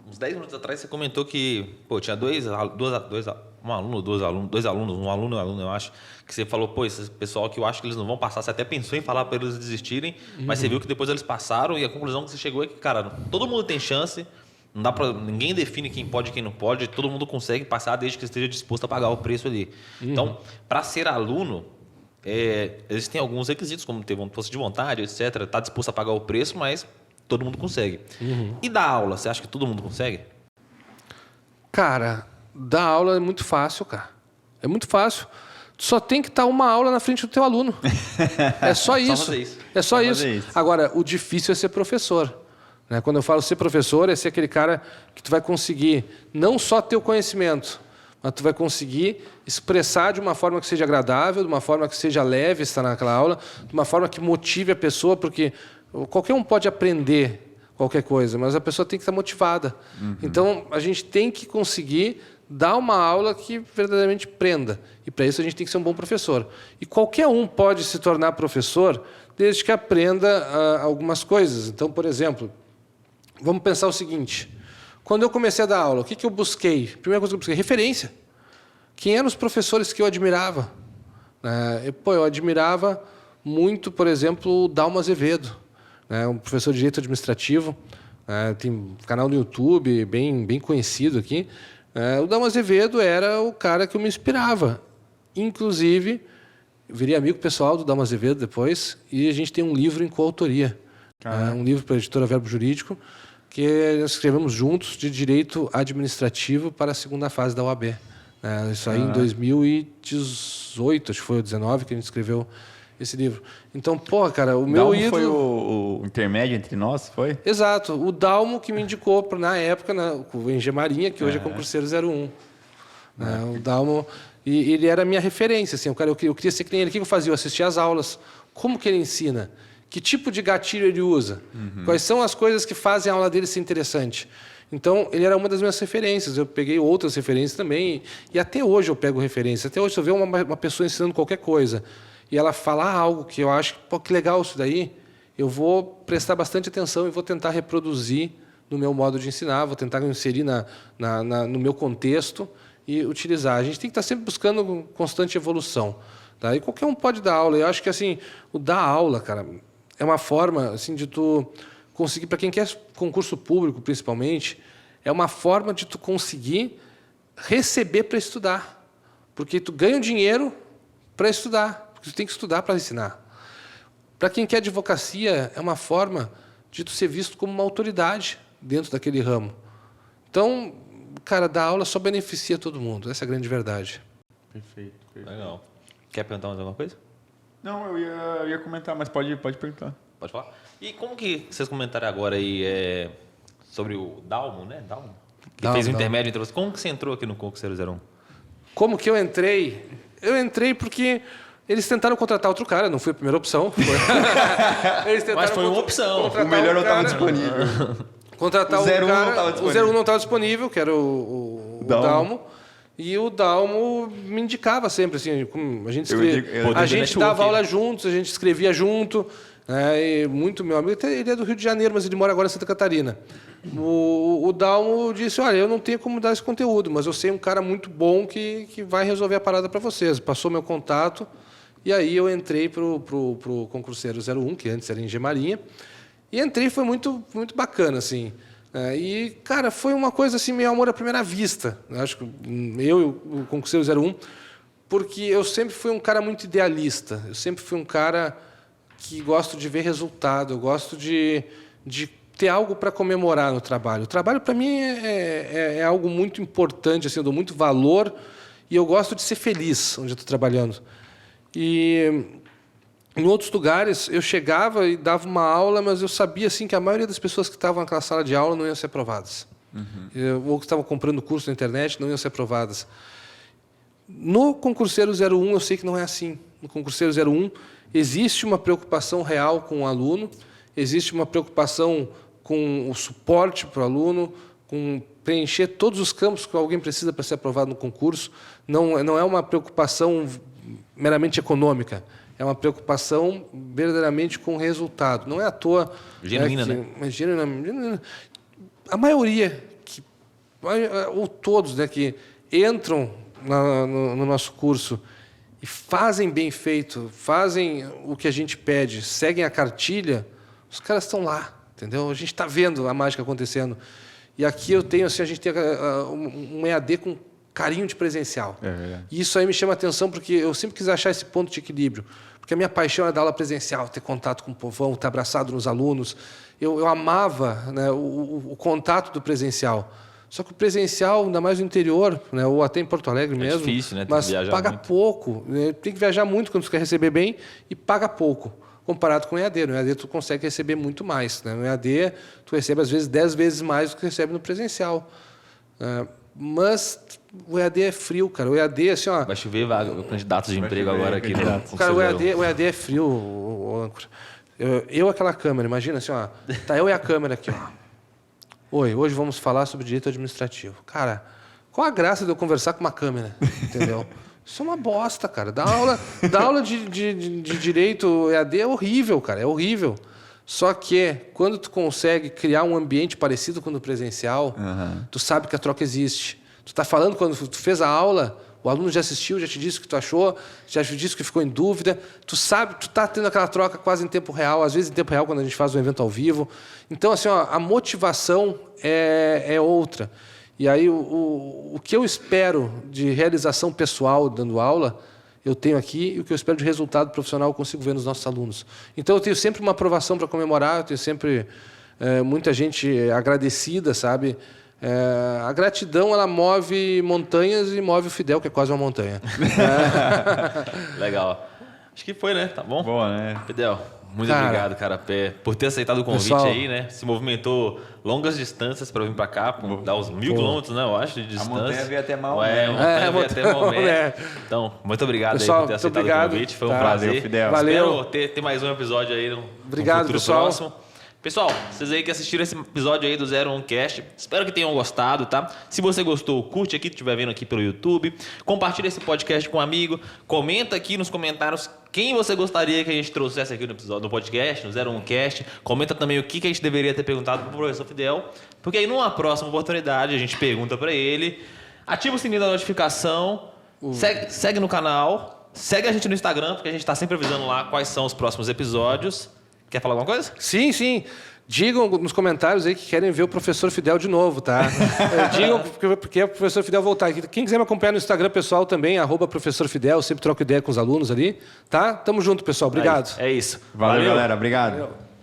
Uns 10 minutos atrás você comentou que tinha dois alunos, um aluno, eu acho, que você falou, esse pessoal que eu acho que eles não vão passar, você até pensou em falar para eles desistirem, mas você viu que depois eles passaram e a conclusão que você chegou é que, cara, todo mundo tem chance, não dá para ninguém define quem pode e quem não pode, todo mundo consegue passar desde que esteja disposto a pagar o preço ali. Então, para ser aluno, existem alguns requisitos, como ter força de vontade, etc. Tá disposto a pagar o preço, mas todo mundo consegue. E dar aula, você acha que todo mundo consegue? Cara, dar aula é muito fácil, cara. É muito fácil. Tu só tem que estar uma aula na frente do teu aluno. É só isso. É só isso. Agora, o difícil é ser professor. Né? Quando eu falo ser professor, é ser aquele cara que tu vai conseguir não só ter o conhecimento, mas tu vai conseguir expressar de uma forma que seja agradável, de uma forma que seja leve estar naquela aula, de uma forma que motive a pessoa, porque qualquer um pode aprender qualquer coisa, mas a pessoa tem que estar motivada. Então, a gente tem que conseguir dar uma aula que verdadeiramente prenda. E, para isso, a gente tem que ser um bom professor. E qualquer um pode se tornar professor desde que aprenda algumas coisas. Então, por exemplo, vamos pensar o seguinte. Quando eu comecei a dar aula, o que eu busquei? A primeira coisa que eu busquei, referência. Quem eram os professores que eu admirava? Eu admirava muito, por exemplo, o Dalmo Azevedo, um professor de direito administrativo, tem um canal no YouTube bem conhecido aqui. O Dalmo Azevedo era o cara que eu me inspirava. Inclusive, eu virei amigo pessoal do Dalmo Azevedo depois, e a gente tem um livro em coautoria. Um livro para a editora Verbo Jurídico, que nós escrevemos juntos de direito administrativo para a segunda fase da OAB. Isso aí em 2018, acho que foi o 19 que a gente escreveu esse livro. Então, cara, o meu ídolo... foi o intermédio entre nós, foi? Exato. O Dalmo que me indicou, na época, o Engemarinha, que hoje é concurseiro 01. O Dalmo... E ele era a minha referência. Assim, eu queria ser que nem ele. O que eu fazia? Eu assistia às aulas. Como que ele ensina? Que tipo de gatilho ele usa? Quais são as coisas que fazem a aula dele ser interessante? Então, ele era uma das minhas referências. Eu peguei outras referências também. E até hoje eu pego referência. Até hoje, se eu ver uma pessoa ensinando qualquer coisa e ela falar algo que eu acho que legal isso daí, eu vou prestar bastante atenção e vou tentar reproduzir no meu modo de ensinar, vou tentar inserir no meu contexto e utilizar. A gente tem que estar sempre buscando constante evolução. Tá? E qualquer um pode dar aula. Eu acho que assim, o dar aula, cara, é uma forma assim, de tu conseguir, para quem quer concurso público, principalmente, é uma forma de tu conseguir receber para estudar. Porque tu ganha o dinheiro para estudar. Porque tu tem que estudar para ensinar. Para quem quer advocacia, é uma forma de tu ser visto como uma autoridade dentro daquele ramo. Então, cara, dar aula só beneficia todo mundo. Essa é a grande verdade. Perfeito. Legal. Quer perguntar mais alguma coisa? Não, eu ia comentar, mas pode perguntar. Pode falar. E como que vocês comentaram agora aí sobre o Dalmo, né? Dalmo? Que fez o intermédio entre vocês. Como que você entrou aqui no Concurseiro 01? Como que eu entrei? Eu entrei porque eles tentaram contratar outro cara, não fui a primeira opção. Mas foi uma opção. O melhor não estava disponível. Contratar o 01 cara, não estava disponível. O 01 não estava disponível, que era o Dalmo. E o Dalmo me indicava sempre, assim, a gente, a gente dava aula juntos, a gente escrevia junto. E muito meu amigo, ele é do Rio de Janeiro, mas ele mora agora em Santa Catarina. O Dalmo disse, olha, eu não tenho como dar esse conteúdo, mas eu sei um cara muito bom que vai resolver a parada para vocês. Passou meu contato, e aí eu entrei para o Concurseiro 01, que antes era em Gemarinha, e entrei, foi muito, muito bacana, assim. E, cara, foi uma coisa assim, meio amor à primeira vista. Acho que eu e o Concurseiro 01, porque eu sempre fui um cara muito idealista. Eu sempre fui um cara que gosto de ver resultado, eu gosto de ter algo para comemorar no trabalho. O trabalho, para mim, é algo muito importante, assim, eu dou muito valor e eu gosto de ser feliz onde eu estou trabalhando. E em outros lugares, eu chegava e dava uma aula, mas eu sabia assim, que a maioria das pessoas que estavam naquela sala de aula não iam ser aprovadas. Ou que estavam comprando curso na internet não iam ser aprovadas. No Concurseiro 01, eu sei que não é assim. No Concurseiro 01, existe uma preocupação real com o aluno, existe uma preocupação com o suporte para o aluno, com preencher todos os campos que alguém precisa para ser aprovado no concurso. Não é uma preocupação meramente econômica. É uma preocupação verdadeiramente com o resultado. Não é à toa... Genuína, né? Genuína. A maioria, ou todos, né, que entram no nosso curso e fazem bem feito, fazem o que a gente pede, seguem a cartilha, os caras estão lá, entendeu? A gente está vendo a mágica acontecendo. E aqui eu tenho, assim, a gente tem um EAD com carinho de presencial. E isso aí me chama a atenção, porque eu sempre quis achar esse ponto de equilíbrio. Porque a minha paixão é dar aula presencial, ter contato com o povão, estar abraçado nos alunos. Eu amava, né, o contato do presencial. Só que o presencial, ainda mais no interior, né, ou até em Porto Alegre mesmo, difícil, né? mas paga muito pouco. Tem que viajar muito quando você quer receber bem e paga pouco, comparado com o EAD. No EAD tu consegue receber muito mais. Né? No EAD tu recebe, às vezes, 10 vezes mais do que recebe no presencial. Mas o EAD é frio, cara. O EAD, assim, ó... Vai chover candidatos de emprego agora aqui. Cara, o EAD é frio, o âncora. Eu aquela câmera, imagina assim, ó. Tá eu e a câmera aqui, ó. Oi, hoje vamos falar sobre direito administrativo. Cara, qual a graça de eu conversar com uma câmera? Entendeu? Isso é uma bosta, cara. Dar aula de direito EAD é horrível, cara. É horrível. Só que quando tu consegue criar um ambiente parecido com o do presencial, tu sabe que a troca existe. Tu está falando, quando tu fez a aula, o aluno já assistiu, já te disse o que tu achou, já te disse que ficou em dúvida. Tu sabe, tu está tendo aquela troca quase em tempo real, às vezes em tempo real quando a gente faz um evento ao vivo. Então, assim, ó, a motivação é outra. E aí, o que eu espero de realização pessoal dando aula, eu tenho aqui, e o que eu espero de resultado profissional eu consigo ver nos nossos alunos. Então, eu tenho sempre uma aprovação para comemorar, eu tenho sempre muita gente agradecida, sabe? A gratidão, ela move montanhas e move o Fidel, que é quase uma montanha. Legal. Acho que foi, né? Tá bom? Boa, né? Fidel, muito obrigado, cara, por ter aceitado o convite. Pessoal, aí, né? Se movimentou longas distâncias para vir para cá, dar uns 1.000 quilômetros, né? Eu acho, de distância. A montanha veio até Maomé. A montanha veio até Maomé. Então, muito obrigado, pessoal, aí por ter aceitado o convite. Foi um prazer. Valeu, Fidel. Valeu. Espero ter mais um episódio aí no futuro pessoal. Próximo. Pessoal, vocês aí que assistiram esse episódio aí do 01Cast, espero que tenham gostado, tá? Se você gostou, curte aqui, se estiver vendo aqui pelo YouTube, compartilha esse podcast com um amigo, comenta aqui nos comentários quem você gostaria que a gente trouxesse aqui no episódio do podcast, no 01Cast, comenta também o que a gente deveria ter perguntado pro professor Fidel, porque aí numa próxima oportunidade a gente pergunta para ele, ativa o sininho da notificação, segue no canal, segue a gente no Instagram, porque a gente está sempre avisando lá quais são os próximos episódios. Quer falar alguma coisa? Sim, sim. Digam nos comentários aí que querem ver o professor Fidel de novo, tá? Digam porque é o professor Fidel voltar aqui. Quem quiser me acompanhar no Instagram pessoal também, @professor Fidel, sempre troco ideia com os alunos ali, tá? Tamo junto, pessoal. Obrigado. É isso. Valeu, galera. Obrigado. Valeu.